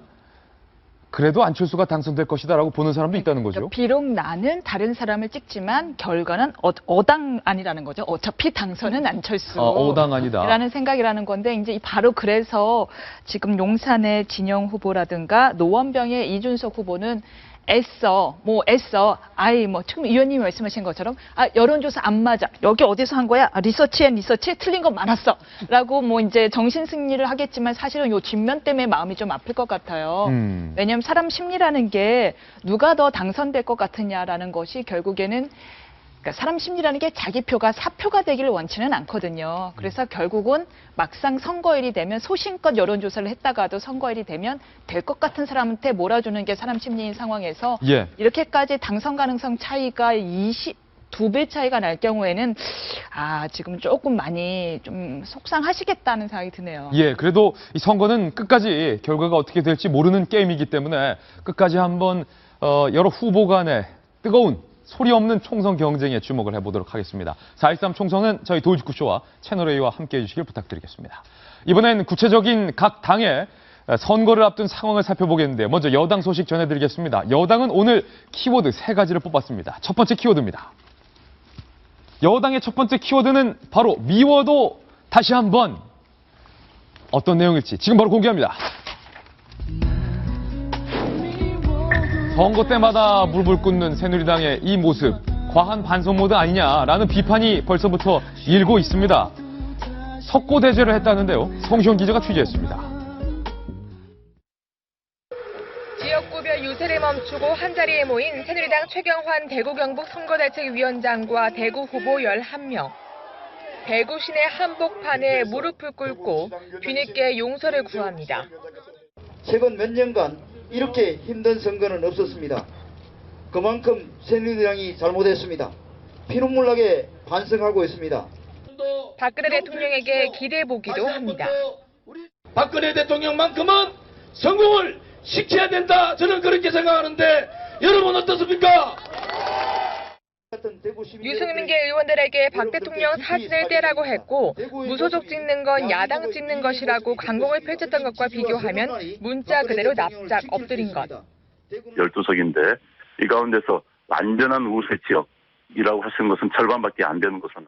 그래도 안철수가 당선될 것이다라고 보는 사람도 있다는 거죠. 그러니까 비록 나는 다른 사람을 찍지만 결과는 어당 아니라는 거죠. 어차피 당선은 안철수. 어당 아니다. 라는 생각이라는 건데 이제 바로 그래서 지금 용산의 진영 후보라든가 노원병의 이준석 후보는 애써 지금 의원님이 말씀하신 것처럼 여론조사 안 맞아 여기 어디서 한 거야 리서치 틀린 거 많았어 라고 뭐 이제 정신 승리를 하겠지만 사실은 요 뒷면 때문에 마음이 좀 아플 것 같아요. 왜냐하면 사람 심리라는 게 누가 더 당선될 것 같으냐라는 것이 결국에는 그러니까 사람 심리라는 게 자기 표가 사표가 되기를 원치는 않거든요. 그래서 결국은 막상 선거일이 되면 소신껏 여론조사를 했다가도 선거일이 되면 될 것 같은 사람한테 몰아주는 게 사람 심리인 상황에서 예. 이렇게까지 당선 가능성 차이가 2배 차이가 날 경우에는 지금 조금 많이 좀 속상하시겠다는 생각이 드네요. 예, 그래도 이 선거는 끝까지 결과가 어떻게 될지 모르는 게임이기 때문에 끝까지 한번 여러 후보 간의 뜨거운 소리 없는 총선 경쟁에 주목을 해보도록 하겠습니다. 4.13 총선은 저희 돌직구쇼와 채널A와 함께해 주시길 부탁드리겠습니다. 이번엔 구체적인 각 당의 선거를 앞둔 상황을 살펴보겠는데요. 먼저 여당 소식 전해드리겠습니다. 여당은 오늘 키워드 3가지를 뽑았습니다. 첫 번째 키워드입니다. 여당의 첫 번째 키워드는 바로 미워도 다시 한번. 어떤 내용일지 지금 바로 공개합니다. 선거 때마다 무릎을 꿇는 새누리당의 이 모습, 과한 반성 모드 아니냐라는 비판이 벌써부터 일고 있습니다. 석고대죄를 했다는데요. 성시원 기자가 취재했습니다. 지역구별 유세를 멈추고 한자리에 모인 새누리당 최경환 대구 경북 선거대책위원장과 대구 후보 11명. 대구 시내 한복판에 무릎을 꿇고 뒤늦게 용서를 구합니다. 최근 몇 년간 이렇게 힘든 선거는 없었습니다. 그만큼 새누리당이 잘못했습니다. 피눈물 나게 반성하고 있습니다. 박근혜 대통령에게 기대보기도 합니다. 박근혜 대통령만큼은 성공을 시켜야 된다. 저는 그렇게 생각하는데 여러분 어떻습니까? 유승민계 의원들에게 박 대통령 사진을 떼라고 했고 무소속 찍는 건 야당 찍는 것이라고 강공을 펼쳤던 것과 비교하면 문자 그대로 납작 엎드린 것. 12석인데 이 가운데서 완전한 우세 지역이라고 하시는 것은 절반밖에 안 되는 것은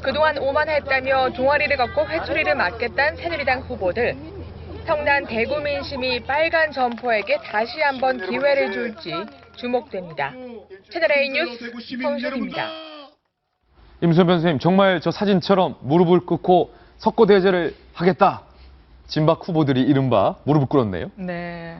그동안 오만했다며 종아리를 걷고 회초리를 맞겠다는 새누리당 후보들. 성난 대구 민심이 빨간 점퍼에게 다시 한번 기회를 줄지 주목됩니다. 채널A 뉴스 성준입니다. 임수현 변호사님, 정말 저 사진처럼 무릎을 꿇고 석고대죄를 하겠다. 진박 후보들이 이른바 무릎을 꿇었네요. 네.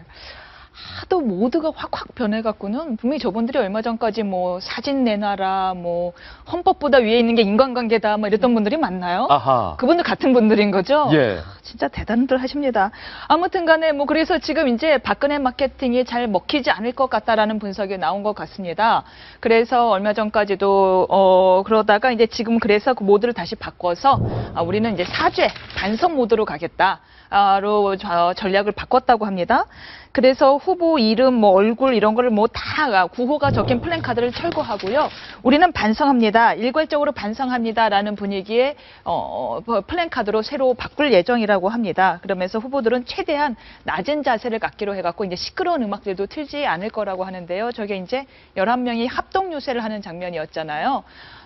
하도 모두가 확확 변해갖고는 분명히 저분들이 얼마 전까지 뭐 사진 내놔라, 뭐 헌법보다 위에 있는 게 인간관계다, 뭐 이랬던 분들이 많나요? 아하. 그분들 같은 분들인 거죠? 예. 진짜 대단들 하십니다. 아무튼 간에 뭐 그래서 지금 이제 박근혜 마케팅이 잘 먹히지 않을 것 같다라는 분석이 나온 것 같습니다. 그래서 얼마 전까지도 그러다가 이제 지금 그래서 그 모드를 다시 바꿔서 우리는 이제 사죄, 반성 모드로 가겠다로 전략을 바꿨다고 합니다. 그래서 후보 이름, 뭐 얼굴 이런 거를 뭐 다 구호가 적힌 플랜카드를 철거하고요. 우리는 반성합니다. 일괄적으로 반성합니다라는 분위기의 플랜카드로 새로 바꿀 예정이라고 합니다. 그러면서 후보들은 최대한 낮은 자세를 갖기로 해갖고 이제 시끄러운 음악들도 틀지 않을 거라고 하는데요. 저게 이제 11명이 합동 유세를 하는 장면이었잖아요.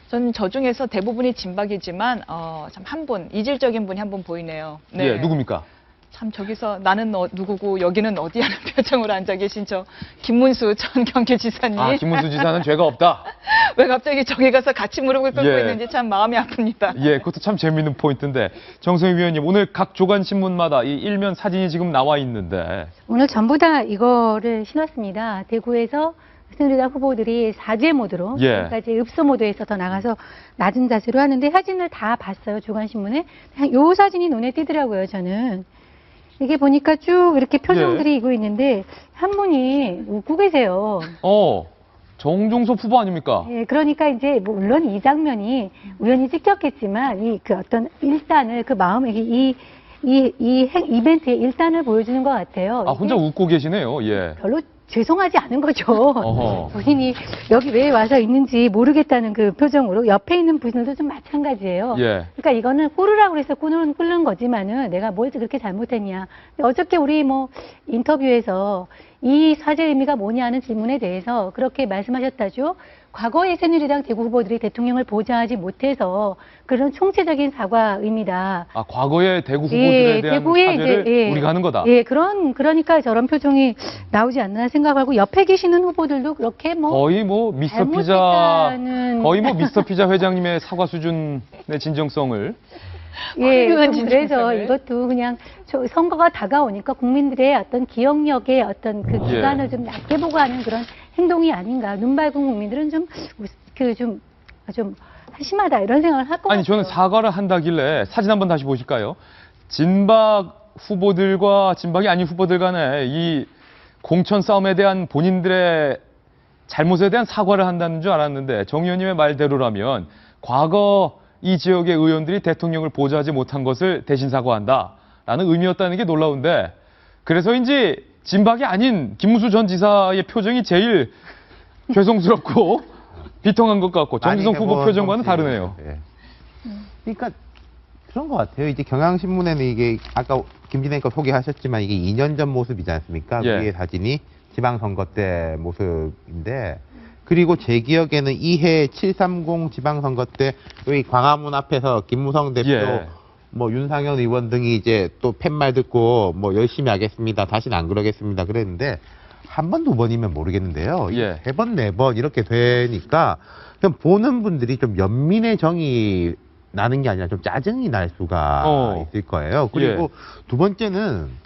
전 저 중에서 대부분이 진박이지만 참 한 분, 이질적인 분이 한 분 보이네요. 네. 예, 누굽니까? 참 저기서 나는 누구고 여기는 어디야는 표정으로 앉아 계신 저 김문수 전 경기지사님. 아, 김문수 지사는 죄가 없다. 왜 갑자기 저기 가서 같이 무릎을 꿇고 예. 있는지 참 마음이 아픕니다. 예, 그것도 참 재미있는 포인트인데. 정성희 위원님, 오늘 각 조간신문마다 이 일면 사진이 지금 나와 있는데. 오늘 전부 다 이거를 신었습니다. 대구에서 새누리당 후보들이 사죄 모드로 예. 지금까지 읍소 모드에서 더 나가서 낮은 자세로 하는데 사진을 다 봤어요. 조간신문에. 요 사진이 눈에 띄더라고요. 저는. 이게 보니까 쭉 이렇게 표정들이 이고 있는데 한 분이 웃고 계세요. 정종섭 후보 아닙니까? 예, 그러니까 이제 뭐 물론 이 장면이 우연히 찍혔겠지만 이 그 어떤 일단을 그 마음에 이벤트의 일단을 보여주는 것 같아요. 아, 혼자 웃고 계시네요. 예. 별로 죄송하지 않은 거죠. 어허. 본인이 여기 왜 와서 있는지 모르겠다는 그 표정으로 옆에 있는 분들도 좀 마찬가지예요. 예. 그러니까 이거는 꿇으라고 해서 꿇는 거지만은 내가 뭘 그렇게 잘못했냐. 어저께 우리 뭐 인터뷰에서 이 사죄 의미가 뭐냐는 질문에 대해서 그렇게 말씀하셨다죠. 과거의 새누리당 대구 후보들이 대통령을 보좌하지 못해서 그런 총체적인 사과입니다. 아, 과거의 대구 후보들에 대한 사죄를 우리가 하는 거다. 예, 그러니까 저런 표정이 나오지 않나 생각하고 옆에 계시는 후보들도 그렇게 뭐 거의 뭐 미스터 피자, 잘못했다는 거의 뭐 미스터 피자 회장님의 사과 수준의 진정성을. 예, 훌륭한 좀 그래서 진정성을. 이것도 그냥 선거가 다가오니까 국민들의 어떤 기억력의 어떤 그 예. 기간을 좀 낮게 보고 하는 그런 행동이 아닌가. 눈 밝은 국민들은 좀 한심하다 이런 생각을 할 것 같아요. 아니, 저는 사과를 한다길래 사진 한번 다시 보실까요? 진박 후보들과 진박이 아닌 후보들 간에 이 공천 싸움에 대한 본인들의 잘못에 대한 사과를 한다는 줄 알았는데 정 의원님의 말대로라면 과거 이 지역의 의원들이 대통령을 보좌하지 못한 것을 대신 사과한다라는 의미였다는 게 놀라운데 그래서인지 진박이 아닌 김문수 전 지사의 표정이 제일 죄송스럽고 비통한 것 같고 정주성 후보 표정과는 다르네요. 예. 그러니까 그런 것 같아요. 이제 경향신문에는 이게 아까 김진애 거 소개하셨지만 이게 2년 전 모습이지 않습니까? 예. 위에 사진이 지방선거 때 모습인데 그리고 제 기억에는 이해 730 지방선거 때 여기 광화문 앞에서 김무성 대표 예. 뭐 윤상현 의원 등이 이제 또 팻말 듣고 뭐 열심히 하겠습니다. 다시는 안 그러겠습니다. 그랬는데 한 번, 두 번이면 모르겠는데요. 예. 세 번, 네 번 이렇게 되니까 그냥 보는 분들이 좀 연민의 정이 나는 게 아니라 좀 짜증이 날 수가 있을 거예요. 그리고 두 번째는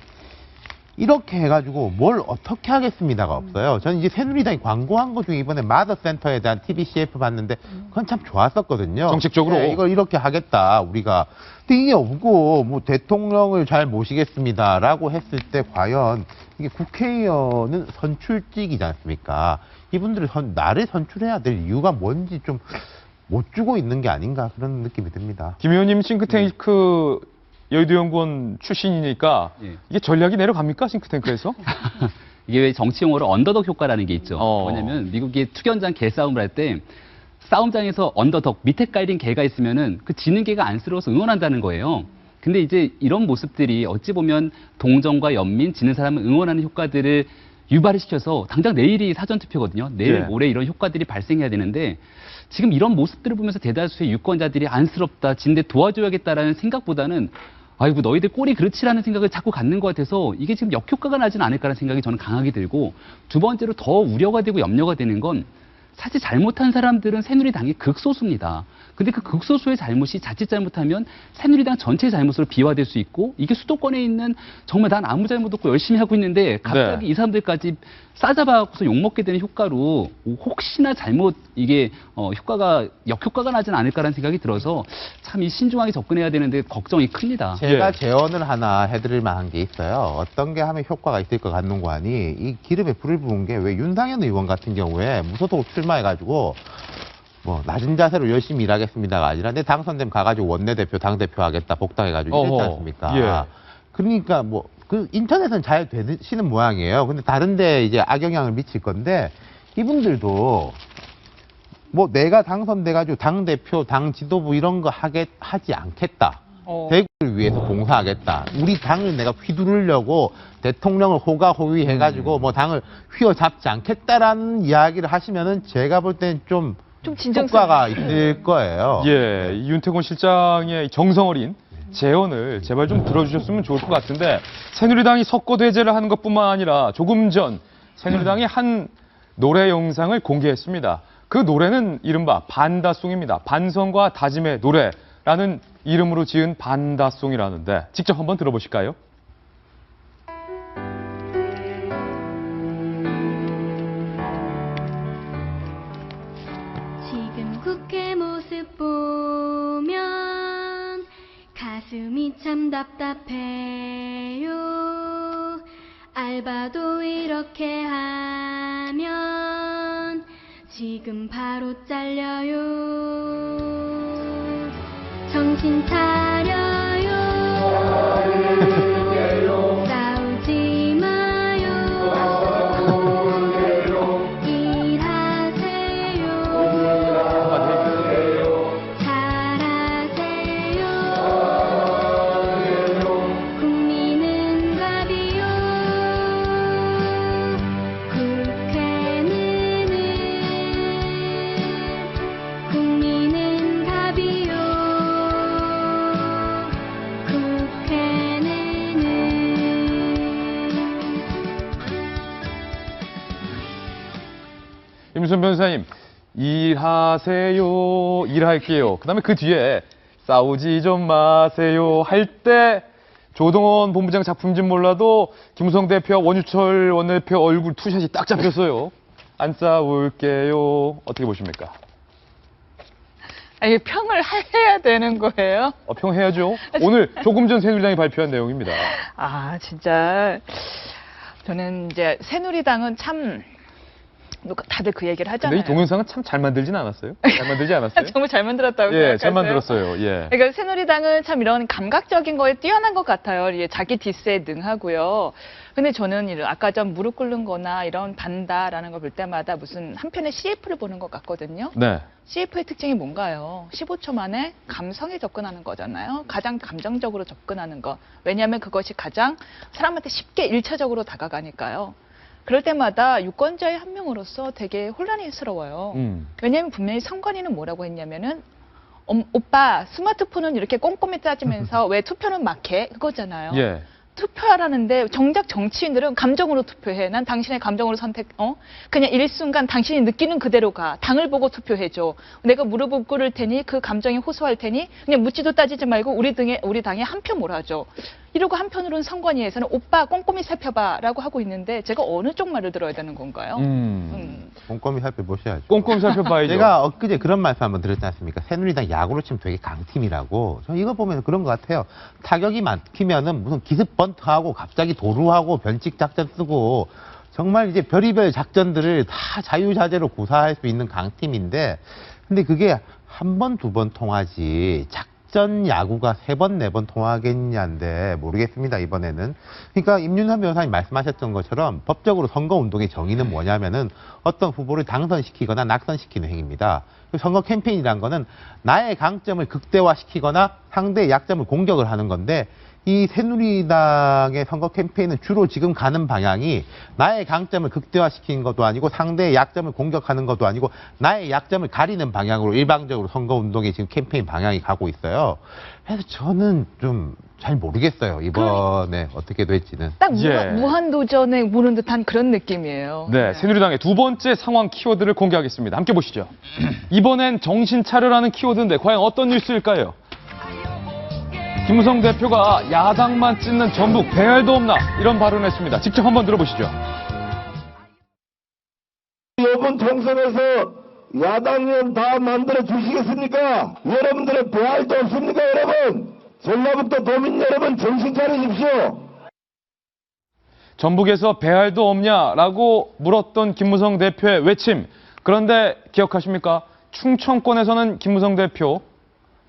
이렇게 해가지고 뭘 어떻게 하겠습니다가 없어요. 저는 이제 새누리당이 광고한 것 중에 이번에 마더센터에 대한 TV CF 봤는데 그건 참 좋았었거든요. 정책적으로. 네, 이걸 이렇게 하겠다 우리가. 근데 이게 없고 뭐 대통령을 잘 모시겠습니다라고 했을 때 과연 이게 국회의원은 선출직이지 않습니까? 이분들이 나를 선출해야 될 이유가 뭔지 좀 못 주고 있는 게 아닌가 그런 느낌이 듭니다. 김 의원님 싱크탱크 여의도 연구원 출신이니까 예. 이게 전략이 내려갑니까? 싱크탱크에서? 이게 왜 정치 용어로 언더독 효과라는 게 있죠. 뭐냐면 미국이 투견장 개싸움을 할 때 싸움장에서 언더독 밑에 깔린 개가 있으면은 그 지는 개가 안쓰러워서 응원한다는 거예요. 근데 이제 이런 모습들이 어찌 보면 동정과 연민, 지는 사람을 응원하는 효과들을 유발을 시켜서 당장 내일이 사전투표거든요. 내일 모레 이런 효과들이 발생해야 되는데 지금 이런 모습들을 보면서 대다수의 유권자들이 안쓰럽다, 진데 도와줘야겠다라는 생각보다는 아이고 너희들 꼴이 그렇지라는 생각을 자꾸 갖는 것 같아서 이게 지금 역효과가 나지는 않을까라는 생각이 저는 강하게 들고 두 번째로 더 우려가 되고 염려가 되는 건 사실 잘못한 사람들은 새누리당이 극소수입니다. 근데 그 극소수의 잘못이 자칫 잘못하면 새누리당 전체의 잘못으로 비화될 수 있고 이게 수도권에 있는 정말 난 아무 잘못 없고 열심히 하고 있는데 갑자기 이 사람들까지 싸잡아서 욕먹게 되는 효과로 혹시나 잘못 이게 효과가 역효과가 나지는 않을까라는 생각이 들어서 참 이 신중하게 접근해야 되는데 걱정이 큽니다. 제가 제언을 하나 해드릴 만한 게 있어요. 어떤 게 하면 효과가 있을 것 같는 거 아니 이 기름에 불을 부은 게 왜 윤상현 의원 같은 경우에 무소속 출마해가지고 뭐 낮은 자세로 열심히 일하겠습니다가 아니라 내 당선되면 가가지고 원내대표 당대표 하겠다 복당해가지고 이랬지 않습니까? 그러니까 뭐 그 인터넷은 잘 되시는 모양이에요. 근데 다른데 이제 악영향을 미칠 건데 이분들도 뭐 내가 당선돼가지고 당대표, 당 지도부 이런 거 하지 않겠다. 대구를 위해서 봉사하겠다. 우리 당을 내가 휘두르려고 대통령을 호가호위 해가지고 뭐 당을 휘어잡지 않겠다라는 이야기를 하시면은 제가 볼 때는 좀 효과가 있을 거예요. 예, 이 윤태곤 실장의 정성 어린 제언을 제발 좀 들어주셨으면 좋을 것 같은데 새누리당이 석고대죄를 하는 것뿐만 아니라 조금 전 새누리당이 한 노래 영상을 공개했습니다. 그 노래는 이른바 반다송입니다. 반성과 다짐의 노래라는 이름으로 지은 반다송이라는데 직접 한번 들어보실까요? 지금 국회 모습 보면 가슴이 참 답답해요. 알바도 이렇게 하면 지금 바로 잘려요. 정신 차려요. 싸우지 마요. 일하세요. 잘하세요. 국민은 갑이요. 국회는 국민은 갑이요. 임순 변호사님, 일하세요, 일할게요. 그 다음에 그 뒤에 싸우지 좀 마세요 할 때 조동원 본부장 작품인지는 몰라도 김무성 대표와 원유철 원내대표 얼굴 투샷이 딱 잡혔어요. 안 싸울게요. 어떻게 보십니까? 아니, 평을 해야 되는 거예요? 평해야죠. 오늘 조금 전 새누리당이 발표한 내용입니다. 아, 진짜. 저는 이제 새누리당은 참, 다들 그 얘기를 하잖아요. 근데 이 동영상은 참 잘 만들진 않았어요? 잘 만들지 않았어요? 정말 잘 만들었다고 예, 생각하세요? 잘 만들었어요. 예. 그러니까 새누리당은 참 이런 감각적인 거에 뛰어난 것 같아요. 예, 자기 디스에 능하고요. 근데 저는 아까 전 무릎 꿇는 거나 이런 반다라는 걸 볼 때마다 무슨 한편의 CF를 보는 것 같거든요. 네. CF의 특징이 뭔가요? 15초 만에 감성에 접근하는 거잖아요. 가장 감정적으로 접근하는 거. 왜냐하면 그것이 가장 사람한테 쉽게 1차적으로 다가가니까요. 그럴 때마다 유권자의 한 명으로서 되게 혼란스러워요. 왜냐하면 분명히 선관위는 뭐라고 했냐면은 오빠 스마트폰은 이렇게 꼼꼼히 따지면서 왜 투표는 막 해? 그거잖아요. 예. 투표하라는데 정작 정치인들은 감정으로 투표해. 난 당신의 감정으로 그냥 일순간 당신이 느끼는 그대로 가. 당을 보고 투표해줘. 내가 무릎을 꿇을 테니 그 감정에 호소할 테니 그냥 묻지도 따지지 말고 우리 당에 한 표 몰아줘. 이러고 한편으로는 선관위에서는 오빠 꼼꼼히 살펴봐라고 하고 있는데 제가 어느 쪽 말을 들어야 되는 건가요? 꼼꼼히 살펴보셔야죠. 꼼꼼히 살펴봐야죠. 제가 엊그제 그런 말씀 한번 드렸지 않습니까? 새누리당 야구로 치면 되게 강팀이라고. 저 이거 보면 그런 것 같아요. 타격이 막히면은 무슨 기습 번트하고 갑자기 도루하고 변칙 작전 쓰고 정말 이제 별의별 작전들을 다 자유자재로 구사할 수 있는 강팀인데 근데 그게 한 번, 두 번 통하지 전 야구가 3번, 4번 통하겠냐인데 모르겠습니다, 이번에는. 그러니까 임윤선 변호사님 말씀하셨던 것처럼 법적으로 선거운동의 정의는 뭐냐면은 어떤 후보를 당선시키거나 낙선시키는 행위입니다. 선거 캠페인이란 거는 나의 강점을 극대화시키거나 상대의 약점을 공격을 하는 건데, 이 새누리당의 선거 캠페인은 주로 지금 가는 방향이 나의 강점을 극대화시키는 것도 아니고 상대의 약점을 공격하는 것도 아니고 나의 약점을 가리는 방향으로 일방적으로 선거운동의 지금 캠페인 방향이 가고 있어요. 그래서 저는 좀 잘 모르겠어요, 이번에 어떻게 될지는. 딱 예. 무한도전에 무는 듯한 그런 느낌이에요. 네, 새누리당의 두 번째 상황 키워드를 공개하겠습니다. 함께 보시죠. 이번엔 정신 차려라는 키워드인데 과연 어떤 뉴스일까요? 김무성 대표가 야당만 찢는 전북 배알도 없나 이런 발언을 했습니다. 직접 한번 들어보시죠. 이번 총선에서 야당은 다 만들어 주시겠습니까? 여러분들의 배알도 없습니까, 여러분? 전라북도 도민 여러분 정신 차리십시오. 전북에서 배알도 없냐라고 물었던 김무성 대표의 외침. 그런데 기억하십니까? 충청권에서는 김무성 대표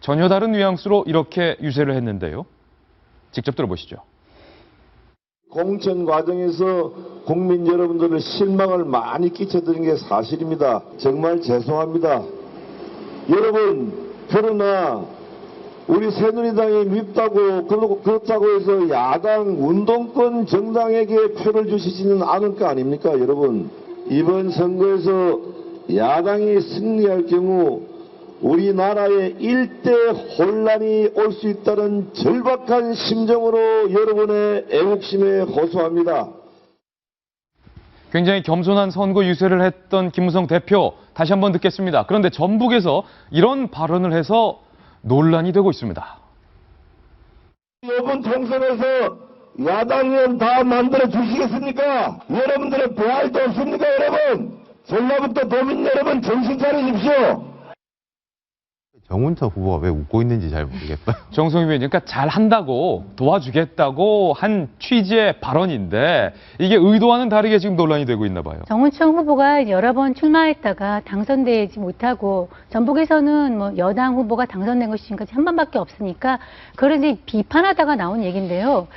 전혀 다른 뉘앙스로 이렇게 유세를 했는데요. 직접 들어보시죠. 공천 과정에서 국민 여러분들의 실망을 많이 끼쳐드린 게 사실입니다. 정말 죄송합니다. 여러분, 그러나 우리 새누리당이 밉다고 그렇다고 해서 야당 운동권 정당에게 표를 주시지는 않을 거 아닙니까, 여러분? 이번 선거에서 야당이 승리할 경우 우리나라에 일대 혼란이 올 수 있다는 절박한 심정으로 여러분의 애국심에 호소합니다. 굉장히 겸손한 선거 유세를 했던 김무성 대표 다시 한번 듣겠습니다. 그런데 전북에서 이런 발언을 해서 논란이 되고 있습니다. 이번 총선에서 야당은 다 만들어 주시겠습니까? 여러분들의 배알도 없습니까, 여러분? 전라북도 도민 여러분 정신 차리십시오. 정운천 후보가 왜 웃고 있는지 잘 모르겠어요. 정성희 의원님, 그러니까 잘한다고 도와주겠다고 한 취지의 발언인데 이게 의도와는 다르게 지금 논란이 되고 있나 봐요. 정운천 후보가 여러 번 출마했다가 당선되지 못하고 전북에서는 뭐 여당 후보가 당선된 것이 지금까지 한 번밖에 없으니까 그걸 이제 비판하다가 나온 얘기인데요.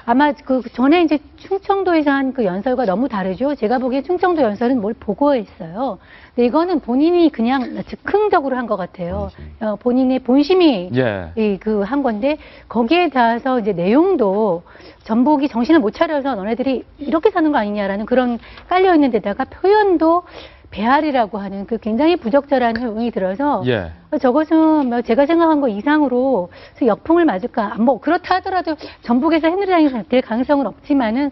아마 그 전에 이제 충청도에서 한 그 연설과 너무 다르죠. 제가 보기에 충청도 연설은 뭘 보고했어요. 근데 이거는 본인이 그냥 즉흥적으로 한 것 같아요. 본인의 본심이 그 한 건데 거기에 닿아서 이제 내용도 전북이 정신을 못 차려서 너네들이 이렇게 사는 거 아니냐라는 그런 깔려 있는 데다가 표현도 배알이라고 하는 그 굉장히 부적절한 표현이 들어서 저것은 뭐 제가 생각한 거 이상으로 역풍을 맞을까? 뭐 그렇다 하더라도 전북에서 새누리당이 될 가능성은 없지만은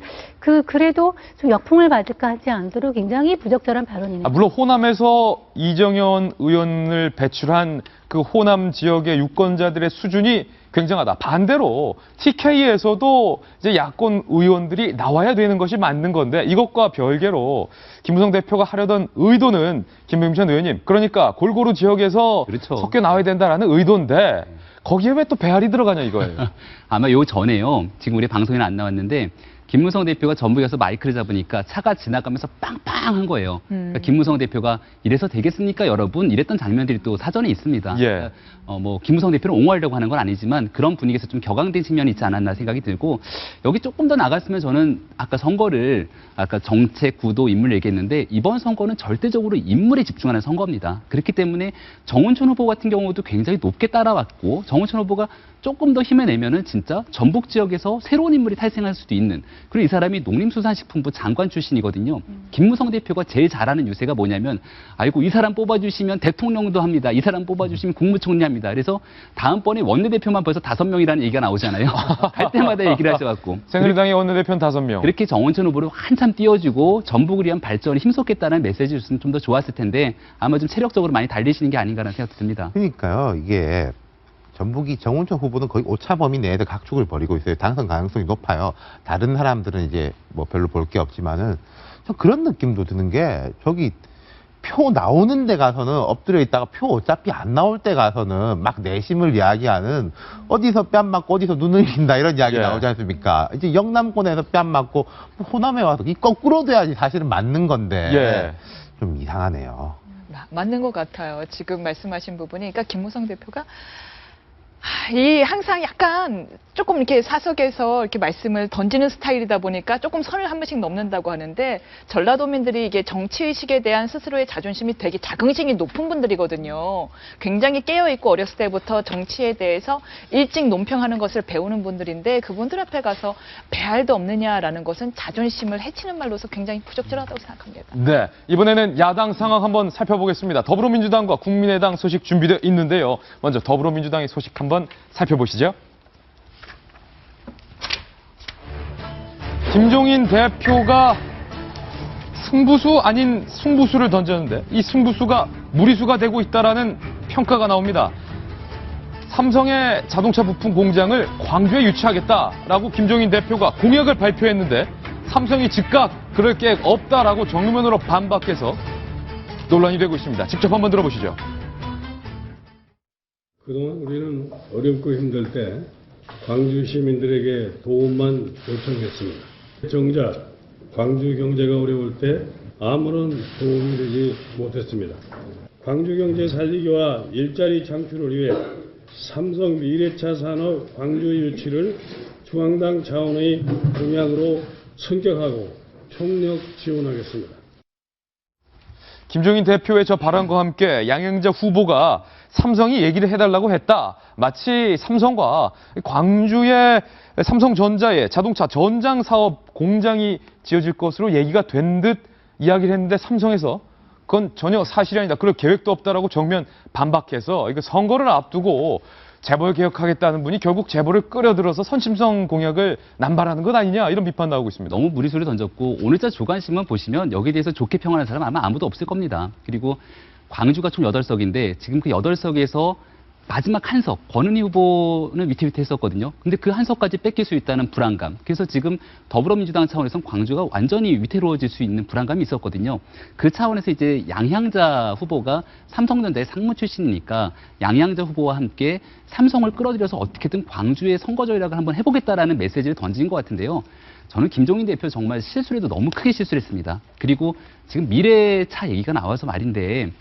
그래도 좀 역풍을 맞을까 하지 않도록 굉장히 부적절한 발언이네요. 물론 호남에서 이정현 의원을 배출한 그 호남 지역의 유권자들의 수준이 굉장하다. 반대로 TK에서도 이제 야권 의원들이 나와야 되는 것이 맞는 건데 이것과 별개로 김무성 대표가 하려던 의도는 김병천 의원님, 그러니까 골고루 지역에서 섞여 나와야 된다라는 의도인데 거기에 왜 또 배알이 들어가냐 이거예요. 아마 요 전에요. 지금 우리 방송에는 안 나왔는데 김무성 대표가 전북에서 마이크를 잡으니까 차가 지나가면서 빵빵한 거예요. 그러니까 김무성 대표가 이래서 되겠습니까, 여러분? 이랬던 장면들이 또 사전에 있습니다. 그러니까 뭐 김무성 대표를 옹호하려고 하는 건 아니지만 그런 분위기에서 좀 격앙된 측면이 있지 않았나 생각이 들고 여기 조금 더 나갔으면 저는 아까 정책, 구도, 인물 얘기했는데 이번 선거는 절대적으로 인물에 집중하는 선거입니다. 그렇기 때문에 정운천 후보 같은 경우도 굉장히 높게 따라왔고 정운천 후보가 조금 더 힘을 내면은 진짜 전북 지역에서 새로운 인물이 탈생할 수도 있는. 그리고 이 사람이 농림수산식품부 장관 출신이거든요. 김무성 대표가 제일 잘하는 유세가 뭐냐면 아이고 이 사람 뽑아주시면 대통령도 합니다. 이 사람 뽑아주시면 국무총리 합니다. 그래서 다음번에 원내대표만 벌써 5명이라는 얘기가 나오잖아요. 할 때마다 얘기를 하셔갖고. 새누리당의 원내대표는 5명. 그렇게 정원천 후보를 한참 띄워주고 전북을 위한 발전을 힘쏟겠다는 메시지를 줬으면 좀 더 좋았을 텐데 아마 좀 체력적으로 많이 달리시는 게 아닌가라는 생각도 듭니다. 그러니까요. 이게 전북이 정운천 후보는 거의 오차 범위 내에서 각축을 벌이고 있어요. 당선 가능성이 높아요. 다른 사람들은 이제 뭐 별로 볼 게 없지만은 좀 그런 느낌도 드는 게 저기 표 나오는 데 가서는 엎드려 있다가 표 어차피 안 나올 때 가서는 막 내심을 이야기하는 어디서 뺨 맞고 어디서 눈을 린다 이런 이야기 나오지 않습니까? 이제 영남권에서 뺨 맞고 호남에 와서 이 거꾸로 돼야지 사실은 맞는 건데 좀 이상하네요. 맞는 것 같아요. 지금 말씀하신 부분이 그러니까 김무성 대표가 이 항상 약간 조금 이렇게 사석에서 이렇게 말씀을 던지는 스타일이다 보니까 조금 선을 한 번씩 넘는다고 하는데 전라도민들이 이게 정치의식에 대한 스스로의 자존심이 되게 자긍심이 높은 분들이거든요. 굉장히 깨어있고 어렸을 때부터 정치에 대해서 일찍 논평하는 것을 배우는 분들인데 그분들 앞에 가서 배알도 없느냐라는 것은 자존심을 해치는 말로서 굉장히 부적절하다고 생각합니다. 네, 이번에는 야당 상황 한번 살펴보겠습니다. 더불어민주당과 국민의당 소식 준비되어 있는데요. 먼저 더불어민주당의 소식 한번 살펴보시죠. 김종인 대표가 승부수 아닌 승부수를 던졌는데 이 승부수가 무리수가 되고 있다라는 평가가 나옵니다. 삼성의 자동차 부품 공장을 광주에 유치하겠다라고 김종인 대표가 공약을 발표했는데 삼성이 즉각 그럴 계획 없다라고 정면으로 반박해서 논란이 되고 있습니다. 직접 한번 들어보시죠. 그동안 우리는 어렵고 힘들 때 광주 시민들에게 도움만 요청했습니다. 정작 광주 경제가 어려울 때 아무런 도움이 되지 못했습니다. 광주 경제 살리기와 일자리 창출을 위해 삼성 미래차 산업 광주 유치를 중앙당 차원의 공약으로 승격하고 총력 지원하겠습니다. 김종인 대표의 저 발언과 함께 양영자 후보가 삼성이 얘기를 해달라고 했다. 마치 삼성과 광주의 삼성전자의 자동차 전장 사업 공장이 지어질 것으로 얘기가 된 듯 이야기를 했는데 삼성에서 그건 전혀 사실이 아니다. 그럴 계획도 없다라고 정면 반박해서 이거 선거를 앞두고 재벌 개혁하겠다는 분이 결국 재벌을 끌어들여서 선심성 공약을 남발하는 것 아니냐 이런 비판 나오고 있습니다. 너무 무리수를 던졌고 오늘자 조간신문 보시면 여기에 대해서 좋게 평하는 사람 아마 아무도 없을 겁니다. 그리고 광주가 총 8석인데 지금 그 8석에서 마지막 한 석, 권은희 후보는 위태위태했었거든요. 근데 그 한 석까지 뺏길 수 있다는 불안감. 그래서 지금 더불어민주당 차원에서는 광주가 완전히 위태로워질 수 있는 불안감이 있었거든요. 그 차원에서 이제 양향자 후보가 삼성전자의 상무 출신이니까 양향자 후보와 함께 삼성을 끌어들여서 어떻게든 광주의 선거 전략을 한번 해보겠다라는 메시지를 던진 것 같은데요. 저는 김종인 대표 정말 실수를 해도 너무 크게 실수를 했습니다. 그리고 지금 미래차 얘기가 나와서 말인데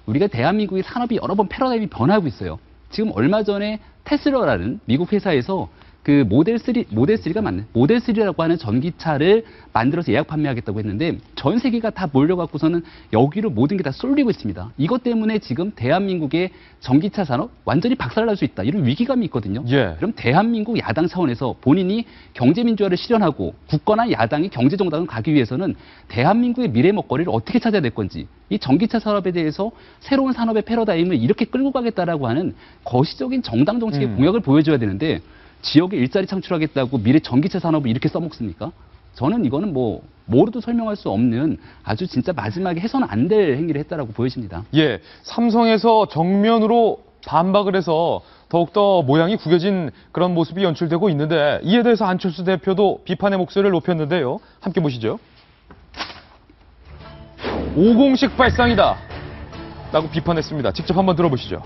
우리가 대한민국의 산업이 여러 번 패러다임이 변하고 있어요. 지금 얼마 전에 테슬라라는 미국 회사에서 그 모델3가 맞네. 모델3라고 하는 전기차를 만들어서 예약 판매하겠다고 했는데 전 세계가 다 몰려갖고서는 여기로 모든 게 다 쏠리고 있습니다. 이것 때문에 지금 대한민국의 전기차 산업 완전히 박살날 수 있다. 이런 위기감이 있거든요. 예. 그럼 대한민국 야당 차원에서 본인이 경제민주화를 실현하고 굳건한 야당이 경제정당을 가기 위해서는 대한민국의 미래 먹거리를 어떻게 찾아야 될 건지 이 전기차 산업에 대해서 새로운 산업의 패러다임을 이렇게 끌고 가겠다라고 하는 거시적인 정당 정책의 공약을 보여줘야 되는데 지역에 일자리 창출하겠다고 미래 전기차 산업을 이렇게 써먹습니까? 저는 이거는 뭐로도 설명할 수 없는 아주 진짜 마지막에 해서는 안 될 행위를 했다라고 보여집니다. 예, 삼성에서 정면으로 반박을 해서 더욱더 모양이 구겨진 그런 모습이 연출되고 있는데 이에 대해서 안철수 대표도 비판의 목소리를 높였는데요. 함께 보시죠. 50식 발상이다 라고 비판했습니다. 직접 한번 들어보시죠.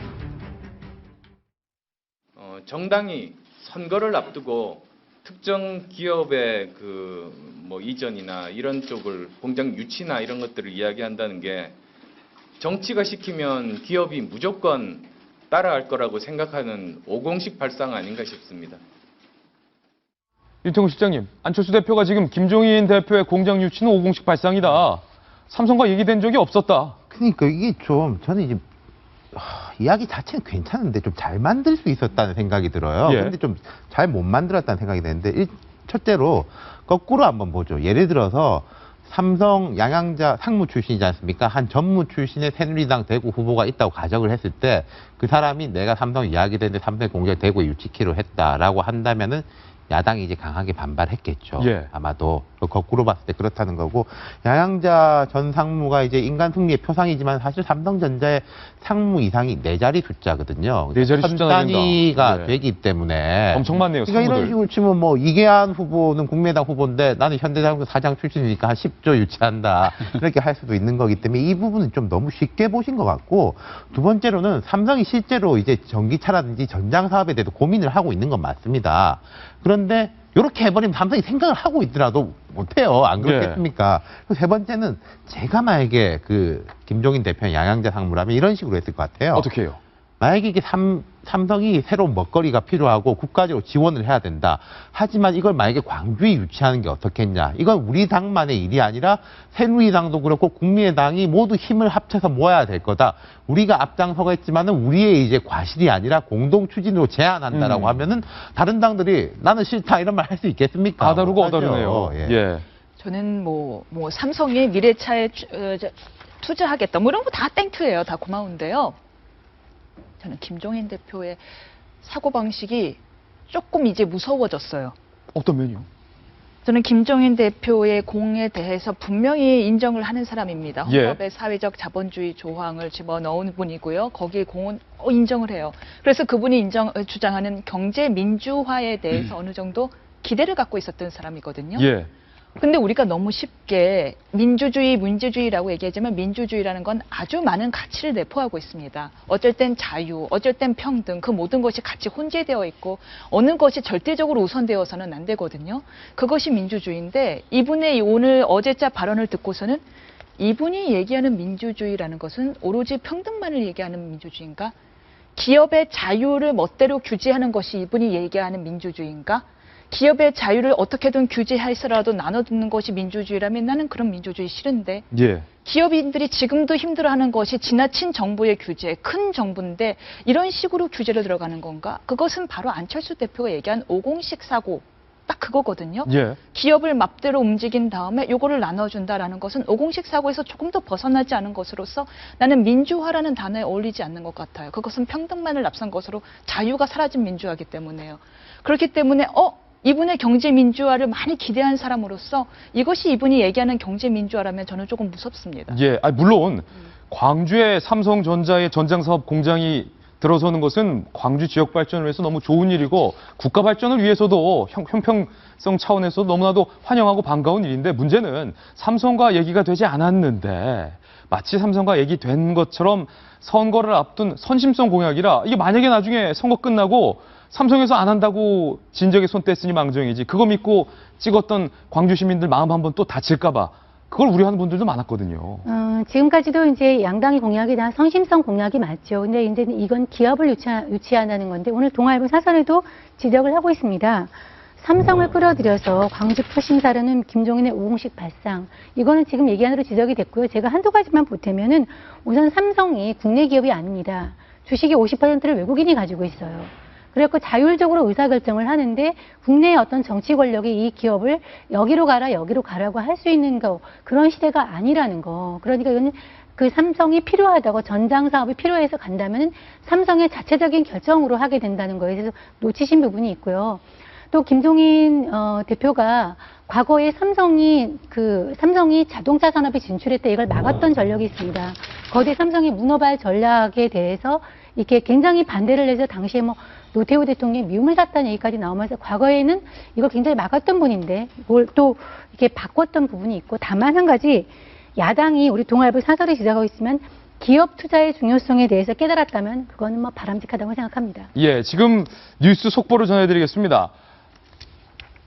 정당이 선거를 앞두고 특정 기업의 이전이나 이런 쪽을 공장 유치나 이런 것들을 이야기한다는 게 정치가 시키면 기업이 무조건 따라할 거라고 생각하는 50식 발상 아닌가 싶습니다. 윤태곤 실장님, 안철수 대표가 지금 김종인 대표의 공장 유치는 50식 발상이다. 삼성과 얘기된 적이 없었다. 그러니까 이게 좀 저는 이제 이야기 자체는 괜찮은데 좀 잘 만들 수 있었다는 생각이 들어요. 예. 근데 좀 잘 못 만들었다는 생각이 드는데 첫째로 거꾸로 한번 보죠. 예를 들어서 삼성 양양자 상무 출신이지 않습니까? 한 전무 출신의 새누리당 대구 후보가 있다고 가정을 했을 때 그 사람이 내가 삼성 이야기되는데 삼성 공장 대구에 유치키로 했다라고 한다면은 야당이 이제 강하게 반발했겠죠. 예. 아마도 거꾸로 봤을 때 그렇다는 거고 양양자 전 상무가 이제 인간 승리의 표상이지만 사실 삼성전자의 상무 이상이 4자리 숫자거든요. 4자리 숫자나 단위가 된다. 네. 되기 때문에 엄청 많네요. 그러니까 상무들. 이런 식으로 치면 이계한 후보는 국민의당 후보인데 나는 현대자동차 사장 출신이니까 한 10조 유치한다 이렇게 할 수도 있는 거기 때문에 이 부분은 좀 너무 쉽게 보신 것 같고 두 번째로는 삼성이 실제로 이제 전기차라든지 전장 사업에 대해서 고민을 하고 있는 건 맞습니다. 그런데 이렇게 해버리면 삼성이 생각을 하고 있더라도 못해요. 안 그렇겠습니까? 네. 세 번째는 제가 만약에 김종인 대표의 양양자 상무라면 이런 식으로 했을 것 같아요. 어떻게 해요? 만약에 이게 삼성이 새로운 먹거리가 필요하고 국가적으로 지원을 해야 된다. 하지만 이걸 만약에 광주에 유치하는 게 어떻겠냐. 이건 우리 당만의 일이 아니라 새누리당도 그렇고 국민의당이 모두 힘을 합쳐서 모아야 될 거다. 우리가 앞장서겠지만은 우리의 이제 과실이 아니라 공동 추진으로 제안한다라고 하면은 다른 당들이 나는 싫다 이런 말 할 수 있겠습니까? 아다르고 못하죠. 어다르네요. 예. 예. 저는 삼성이 미래차에 투자하겠다. 뭐 이런 거 다 땡큐예요. 다 고마운데요. 저는 김종인 대표의 사고방식이 조금 이제 무서워졌어요. 어떤 면이요? 저는 김종인 대표의 공에 대해서 분명히 인정을 하는 사람입니다. 예. 헌법의 사회적 자본주의 조항을 집어넣은 분이고요. 거기에 공은 인정을 해요. 그래서 그분이 주장하는 경제 민주화에 대해서 어느 정도 기대를 갖고 있었던 사람이거든요. 예. 근데 우리가 너무 쉽게 민주주의라고 얘기하지만 민주주의라는 건 아주 많은 가치를 내포하고 있습니다. 어쩔 땐 자유, 어쩔 땐 평등, 그 모든 것이 같이 혼재되어 있고 어느 것이 절대적으로 우선되어서는 안 되거든요. 그것이 민주주의인데 이분의 어제자 발언을 듣고서는 이분이 얘기하는 민주주의라는 것은 오로지 평등만을 얘기하는 민주주의인가? 기업의 자유를 멋대로 규제하는 것이 이분이 얘기하는 민주주의인가? 기업의 자유를 어떻게든 규제해서라도 나눠듣는 것이 민주주의라면 나는 그런 민주주의 싫은데 예. 기업인들이 지금도 힘들어하는 것이 지나친 정부의 규제, 큰 정부인데 이런 식으로 규제를 들어가는 건가? 그것은 바로 안철수 대표가 얘기한 50식 사고 딱 그거거든요. 예. 기업을 맘대로 움직인 다음에 요거를 나눠준다라는 것은 50식 사고에서 조금 더 벗어나지 않은 것으로서 나는 민주화라는 단어에 어울리지 않는 것 같아요. 그것은 평등만을 앞선 것으로 자유가 사라진 민주화이기 때문에요. 그렇기 때문에 이분의 경제 민주화를 많이 기대한 사람으로서 이것이 이분이 얘기하는 경제 민주화라면 저는 조금 무섭습니다. 예. 물론 광주에 삼성전자의 전장사업 공장이 들어서는 것은 광주 지역 발전을 위해서 너무 좋은 일이고 국가 발전을 위해서도 형평성 차원에서 너무나도 환영하고 반가운 일인데 문제는 삼성과 얘기가 되지 않았는데 마치 삼성과 얘기된 것처럼 선거를 앞둔 선심성 공약이라 이게 만약에 나중에 선거 끝나고 삼성에서 안 한다고 진적에 손 뗐으니 망정이지 그거 믿고 찍었던 광주 시민들 마음 한번 또 다칠까 봐 그걸 우려하는 분들도 많았거든요. 지금까지도 이제 양당이 공약이 다 성심성 공약이 맞죠. 근데 이제 이건 기업을 유치한다는 건데 오늘 동아일보 사설에도 지적을 하고 있습니다. 삼성을 끌어들여서 광주 푸심사라는 김종인의 50식 발상. 이거는 지금 얘기한 대로 지적이 됐고요. 제가 한두 가지만 보태면은 우선 삼성이 국내 기업이 아닙니다. 주식의 50%를 외국인이 가지고 있어요. 그래서 자율적으로 의사결정을 하는데 국내의 어떤 정치 권력이 이 기업을 여기로 가라 여기로 가라고 할 수 있는 그런 시대가 아니라는 거. 그러니까 이거는 그 삼성이 필요하다고 전장 사업이 필요해서 간다면 삼성의 자체적인 결정으로 하게 된다는 거에 대해서 놓치신 부분이 있고요. 또 김종인 대표가 과거에 삼성이 자동차 산업에 진출했을 때 이걸 막았던 전력이 있습니다. 거대 삼성의 문어발 전략에 대해서 이렇게 굉장히 반대를 해서 당시에 노태우 대통령이 미움을 샀다는 얘기까지 나오면서 과거에는 이걸 굉장히 막았던 분인데 뭘 또 이렇게 바꿨던 부분이 있고 다만 한 가지 야당이 우리 동아일보 사설에 지적하고 있지만 기업 투자의 중요성에 대해서 깨달았다면 그거는 바람직하다고 생각합니다. 예, 지금 뉴스 속보를 전해드리겠습니다.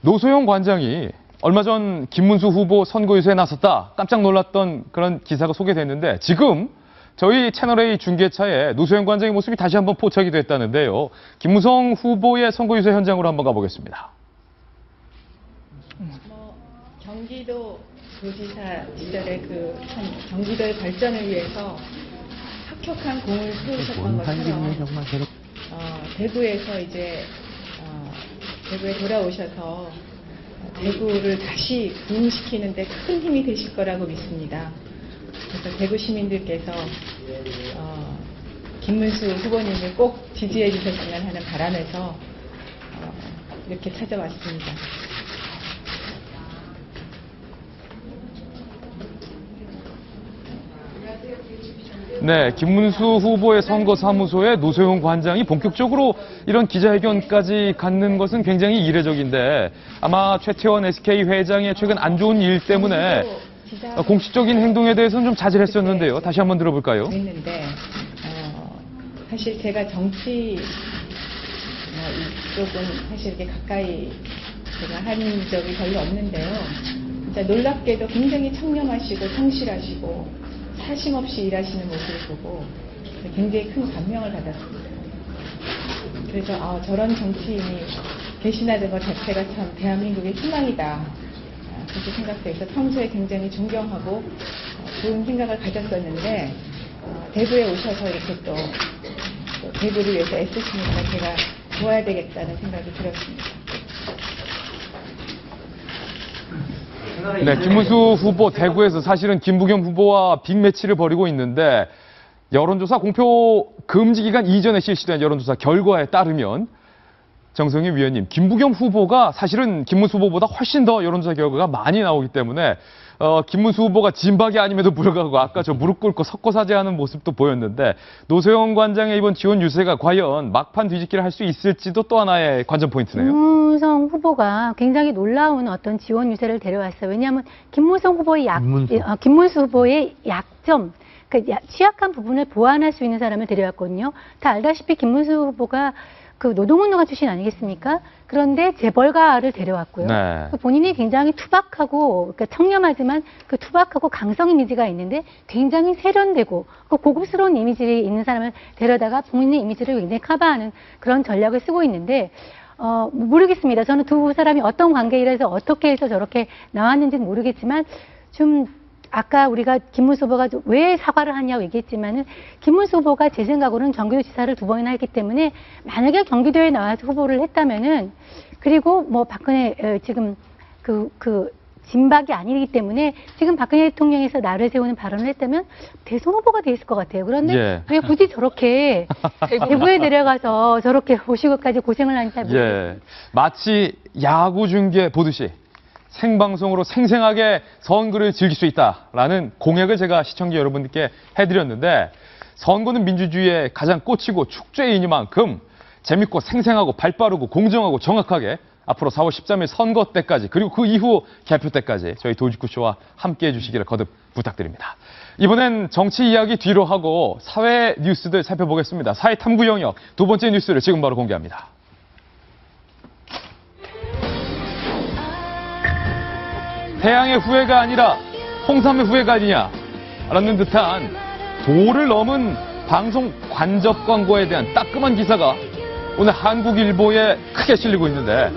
노소영 관장이 얼마 전 김문수 후보 선거 유세에 나섰다 깜짝 놀랐던 그런 기사가 소개됐는데 지금 저희 채널A 중계차에 노소영 관장의 모습이 다시 한번 포착이 됐다는데요. 김무성 후보의 선거 유세 현장으로 한번 가보겠습니다. 경기도 도지사 시절에 경기도의 발전을 위해서 혁혁한 공을 세우셨던 것처럼 대구에서 이제 대구에 돌아오셔서 대구를 다시 부흥시키는 데 큰 힘이 되실 거라고 믿습니다. 그래서 대구 시민들께서 김문수 후보님을 꼭 지지해 주셨으면 하는 바람에서 이렇게 찾아왔습니다. 네, 김문수 후보의 선거사무소에 노소영 관장이 본격적으로 이런 기자회견까지 갖는 것은 굉장히 이례적인데 아마 최태원 SK 회장의 최근 안 좋은 일 때문에 공식적인 행동에 대해서는 좀 자제했었는데요. 다시 한번 들어볼까요? 했는데 사실 제가 정치 이쪽은 사실 이렇게 가까이 제가 한 적이 별로 없는데요. 진짜 놀랍게도 굉장히 청렴하시고 성실하시고 사심 없이 일하시는 모습을 보고 굉장히 큰 감명을 받았습니다. 그래서 저런 정치인이 계시나는 것 자체가 참 대한민국의 희망이다. 그렇게 생각돼서 평소에 굉장히 존경하고 좋은 생각을 가졌었는데 대구에 오셔서 이렇게 또 대구를 위해서 애쓰시니까 제가 도와야 되겠다는 생각이 들었습니다. 네, 김문수 후보 대구에서 사실은 김부겸 후보와 빅매치를 벌이고 있는데 여론조사 공표 금지 기간 이전에 실시된 여론조사 결과에 따르면 정성희 위원님, 김부겸 후보가 사실은 김문수 후보보다 훨씬 더 여론조사 결과가 많이 나오기 때문에 김문수 후보가 진박이 아님에도 불구하고 아까 저 무릎 꿇고 석고사죄하는 모습도 보였는데 노소영 관장의 이번 지원 유세가 과연 막판 뒤집기를 할 수 있을지도 또 하나의 관전 포인트네요. 김무성 후보가 굉장히 놀라운 어떤 지원 유세를 데려왔어요. 왜냐하면 김무성 후보의 김문수 후보의 약점, 그 취약한 부분을 보완할 수 있는 사람을 데려왔거든요. 다 알다시피 김문수 후보가 그 노동운동가 출신 아니겠습니까? 그런데 재벌가를 데려왔고요. 네. 본인이 굉장히 투박하고, 그러니까 청렴하지만 그 투박하고 강성 이미지가 있는데 굉장히 세련되고 그 고급스러운 이미지 있는 사람을 데려다가 본인의 이미지를 굉장히 커버하는 그런 전략을 쓰고 있는데, 모르겠습니다. 저는 두 사람이 어떤 관계이라서 어떻게 해서 저렇게 나왔는지는 모르겠지만 좀 아까 우리가 김문수 후보가 왜 사과를 하냐고 얘기했지만은 김문수 후보가 제 생각으로는 경기도지사를 2번이나 했기 때문에 만약에 경기도에 나와서 후보를 했다면은 그리고 뭐 박근혜 지금 그 진박이 아니기 때문에 지금 박근혜 대통령에서 나를 세우는 발언을 했다면 대선 후보가 돼 있을 것 같아요. 그런데 왜 굳이 저렇게 대구에 내려가서 저렇게 오시고까지 고생을 하는지 잘 모르겠어요. 마치 야구 중계 보듯이 생방송으로 생생하게 선거를 즐길 수 있다라는 공약을 제가 시청자 여러분들께 해드렸는데 선거는 민주주의의 가장 꽃이고 축제이니만큼 재밌고 생생하고 발빠르고 공정하고 정확하게 앞으로 4월 13일 선거 때까지 그리고 그 이후 개표 때까지 저희 도지구쇼와 함께해 주시기를 거듭 부탁드립니다. 이번엔 정치 이야기 뒤로 하고 사회 뉴스들 살펴보겠습니다. 사회 탐구 영역 두 번째 뉴스를 지금 바로 공개합니다. 태양의 후예가 아니라 홍삼의 후예가 아니냐라는 듯한 도를 넘은 방송 관접 광고에 대한 따끔한 기사가 오늘 한국일보에 크게 실리고 있는데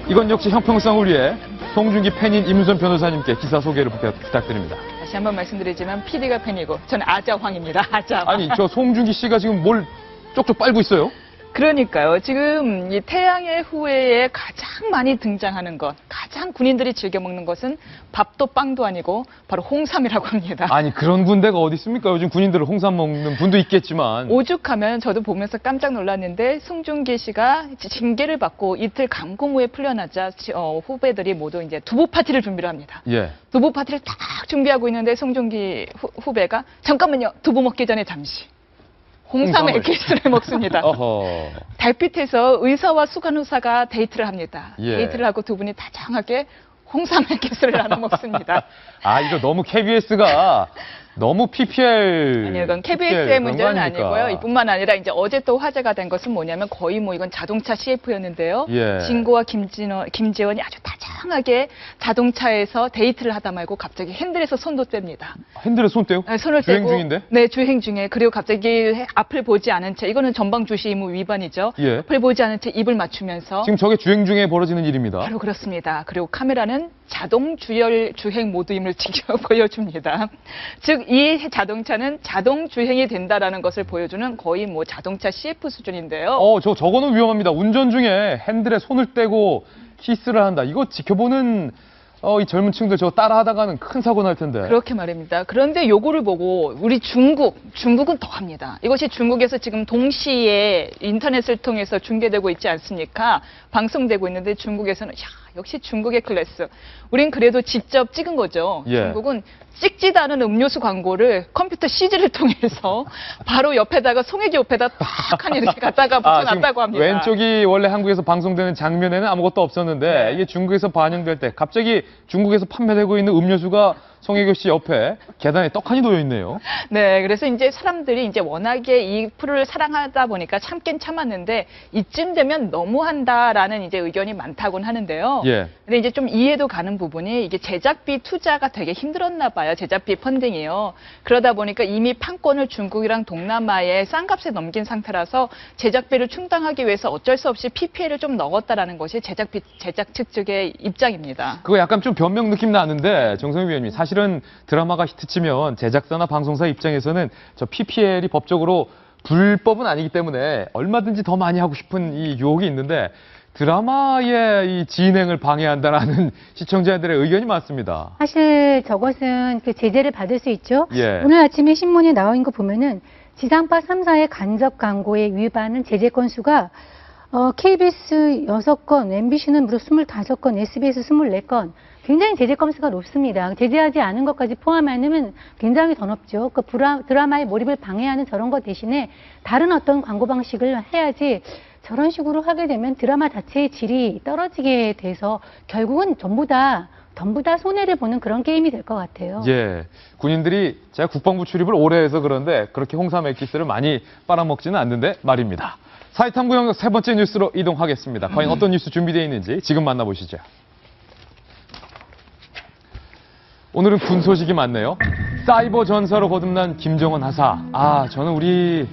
이건 역시 형평성을 위해 송중기 팬인 임순 변호사님께 기사 소개를 부탁드립니다. 다시 한번 말씀드리지만 PD가 팬이고 저는 아자황입니다. 아자황. 아니 저 송중기 씨가 지금 뭘 쪽쪽 빨고 있어요? 그러니까요. 지금 이 태양의 후예에 가장 많이 등장하는 것, 가장 군인들이 즐겨 먹는 것은 밥도 빵도 아니고 바로 홍삼이라고 합니다. 아니 그런 군대가 어디 있습니까? 요즘 군인들은 홍삼 먹는 분도 있겠지만. 오죽하면 저도 보면서 깜짝 놀랐는데 송중기 씨가 징계를 받고 이틀 감금 후에 풀려나자 후배들이 모두 이제 두부 파티를 준비를 합니다. 예. 두부 파티를 딱 준비하고 있는데 송중기 후배가 잠깐만요. 두부 먹기 전에 잠시. 홍삼 액기스를 먹습니다. 어허. 달빛에서 의사와 수간호사가 데이트를 합니다. 예. 데이트를 하고 두 분이 다정하게 홍삼 액기스를 나눠 먹습니다. 아 이거 너무 KBS가 너무 PPL. 아니요, 이건 KBS의 문제는 아니고요. 이뿐만 아니라 이제 어제 또 화제가 된 것은 뭐냐면 거의 뭐 이건 자동차 CF였는데요. 예. 진고와 김재원이 아주 다정하게 자동차에서 데이트를 하다 말고 갑자기 핸들에서 손도 뗍니다. 핸들에 손 떼요? 네, 손을 주행 떼고, 중인데? 네, 주행 중에. 그리고 갑자기 앞을 보지 않은 채, 이거는 전방 주시 의무 위반이죠. 예. 앞을 보지 않은 채 입을 맞추면서. 지금 저게 주행 중에 벌어지는 일입니다. 바로 그렇습니다. 그리고 카메라는 자동 주열 주행 모드임을 직접 보여줍니다. 즉, 이 자동차는 자동 주행이 된다라는 것을 보여주는 거의 뭐 자동차 CF 수준인데요. 저거는 위험합니다. 운전 중에 핸들에 손을 떼고 키스를 한다. 이거 지켜보는 이 젊은 층들 저거 따라하다가는 큰 사고 날 텐데. 그렇게 말입니다. 그런데 요거를 보고 우리 중국은 더 합니다. 이것이 중국에서 지금 동시에 인터넷을 통해서 중계되고 있지 않습니까? 방송되고 있는데 중국에서는 역시 중국의 클래스. 우린 그래도 직접 찍은 거죠. 예. 중국은 찍지도 않은 음료수 광고를 컴퓨터 CG를 통해서 바로 옆에다가 송혜교 옆에다 딱 한 이렇게 갖다가 붙여놨다고 합니다. 왼쪽이 원래 한국에서 방송되는 장면에는 아무것도 없었는데 이게 중국에서 반영될 때 갑자기 중국에서 판매되고 있는 음료수가 송혜교 씨 옆에 계단에 떡하니 놓여 있네요. 네, 그래서 이제 사람들이 이제 워낙에 이 프로를 사랑하다 보니까 참긴 참았는데 이쯤 되면 너무한다라는 이제 의견이 많다곤 하는데요. 예. 근데 이제 좀 이해도 가는 부분이 이게 제작비 투자가 되게 힘들었나 봐요. 제작비 펀딩이요. 그러다 보니까 이미 판권을 중국이랑 동남아에 싼 값에 넘긴 상태라서 제작비를 충당하기 위해서 어쩔 수 없이 PPL을 좀 넣었다라는 것이 제작 측 측의 입장입니다. 그거 약간 좀 변명 느낌 나는데 정성희 위원님 사실은 드라마가 히트치면 제작사나 방송사 입장에서는 저 PPL이 법적으로 불법은 아니기 때문에 얼마든지 더 많이 하고 싶은 이 유혹이 있는데 드라마의 이 진행을 방해한다라는 시청자들의 의견이 많습니다. 사실 저것은 그 제재를 받을 수 있죠. 예. 오늘 아침에 신문에 나와 있는 거 보면은 지상파 3사의 간접 광고에 위반한 제재 건수가 KBS 6건, MBC는 무려 25건, SBS 24건. 굉장히 제재 건수가 높습니다. 제재하지 않은 것까지 포함하면 굉장히 더 높죠. 그 드라마의 몰입을 방해하는 저런 것 대신에 다른 어떤 광고 방식을 해야지 저런 식으로 하게 되면 드라마 자체의 질이 떨어지게 돼서 결국은 전부 다 손해를 보는 그런 게임이 될 것 같아요. 예. 군인들이 제가 국방부 출입을 오래 해서 그런데 그렇게 홍삼 액기스를 많이 빨아먹지는 않는데 말입니다. 사이탐구 영역 세 번째 뉴스로 이동하겠습니다. 과연 어떤 뉴스 준비되어 있는지 지금 만나보시죠. 오늘은 군 소식이 많네요. 사이버 전사로 거듭난 김정은 하사. 저는 우리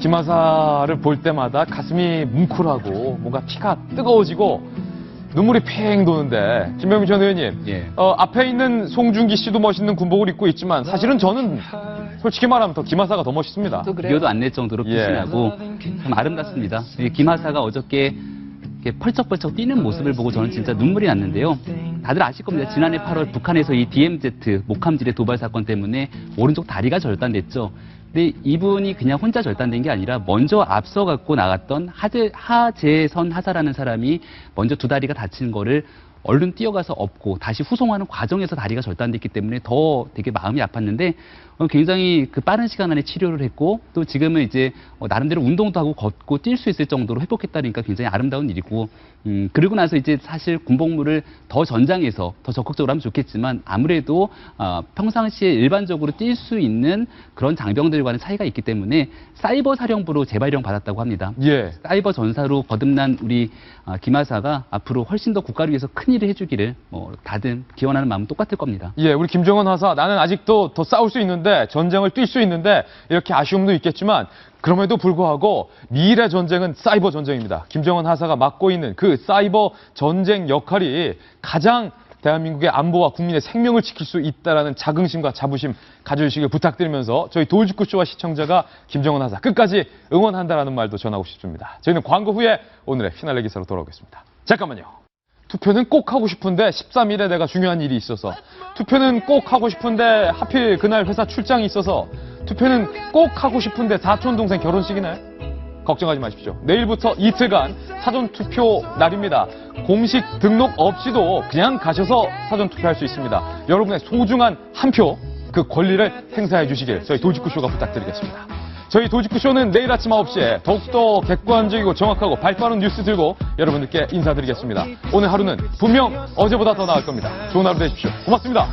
김하사를 볼 때마다 가슴이 뭉클하고 뭔가 피가 뜨거워지고 눈물이 팽 도는데 김병민 전 의원님, 예. 앞에 있는 송중기 씨도 멋있는 군복을 입고 있지만 사실은 저는 솔직히 말하면 더 김하사가 더 멋있습니다. 비교도 안 낼 정도로 빛이 나고 참 아름답습니다. 이 김하사가 어저께 이렇게 펄쩍펄쩍 뛰는 모습을 보고 저는 진짜 눈물이 났는데요. 다들 아실 겁니다. 지난해 8월 북한에서 이 DMZ 목함지뢰 도발 사건 때문에 오른쪽 다리가 절단됐죠. 근데 이분이 그냥 혼자 절단된 게 아니라 먼저 앞서 갖고 나갔던 하재선 하사라는 사람이 먼저 두 다리가 다친 거를 얼른 뛰어가서 업고 다시 후송하는 과정에서 다리가 절단됐기 때문에 더 되게 마음이 아팠는데 굉장히 그 빠른 시간 안에 치료를 했고 또 지금은 이제 나름대로 운동도 하고 걷고 뛸 수 있을 정도로 회복했다니까 굉장히 아름다운 일이고 그리고 나서 이제 사실 군복무를 더 전장에서 더 적극적으로 하면 좋겠지만 아무래도 평상시에 일반적으로 뛸 수 있는 그런 장병들과는 차이가 있기 때문에 사이버 사령부로 재발령 받았다고 합니다. 예. 사이버 전사로 거듭난 우리 김하사가 앞으로 훨씬 더 국가를 위해서 큰 일을 해주기를 다들 기원하는 마음은 똑같을 겁니다. 예, 우리 김정은 하사 나는 아직도 더 싸울 수 있는데 전쟁을 뛸 수 있는데 이렇게 아쉬움도 있겠지만 그럼에도 불구하고 미래 전쟁은 사이버 전쟁입니다. 김정은 하사가 맡고 있는 그 사이버 전쟁 역할이 가장 대한민국의 안보와 국민의 생명을 지킬 수 있다라는 자긍심과 자부심 가져주시길 부탁드리면서 저희 돌직구쇼와 시청자가 김정은 하사 끝까지 응원한다라는 말도 전하고 싶습니다. 저희는 광고 후에 오늘의 피날레 기사로 돌아오겠습니다. 잠깐만요. 투표는 꼭 하고 싶은데 13일에 내가 중요한 일이 있어서 투표는 꼭 하고 싶은데 하필 그날 회사 출장이 있어서 투표는 꼭 하고 싶은데 사촌 동생 결혼식이네. 걱정하지 마십시오. 내일부터 이틀간 사전투표 날입니다. 공식 등록 없이도 그냥 가셔서 사전투표할 수 있습니다. 여러분의 소중한 한 표, 그 권리를 행사해 주시길 저희 돌직구쇼가 부탁드리겠습니다. 저희 돌직구쇼는 내일 아침 9시에 더욱더 객관적이고 정확하고 발빠른 뉴스 들고 여러분들께 인사드리겠습니다. 오늘 하루는 분명 어제보다 더 나을 겁니다. 좋은 하루 되십시오. 고맙습니다.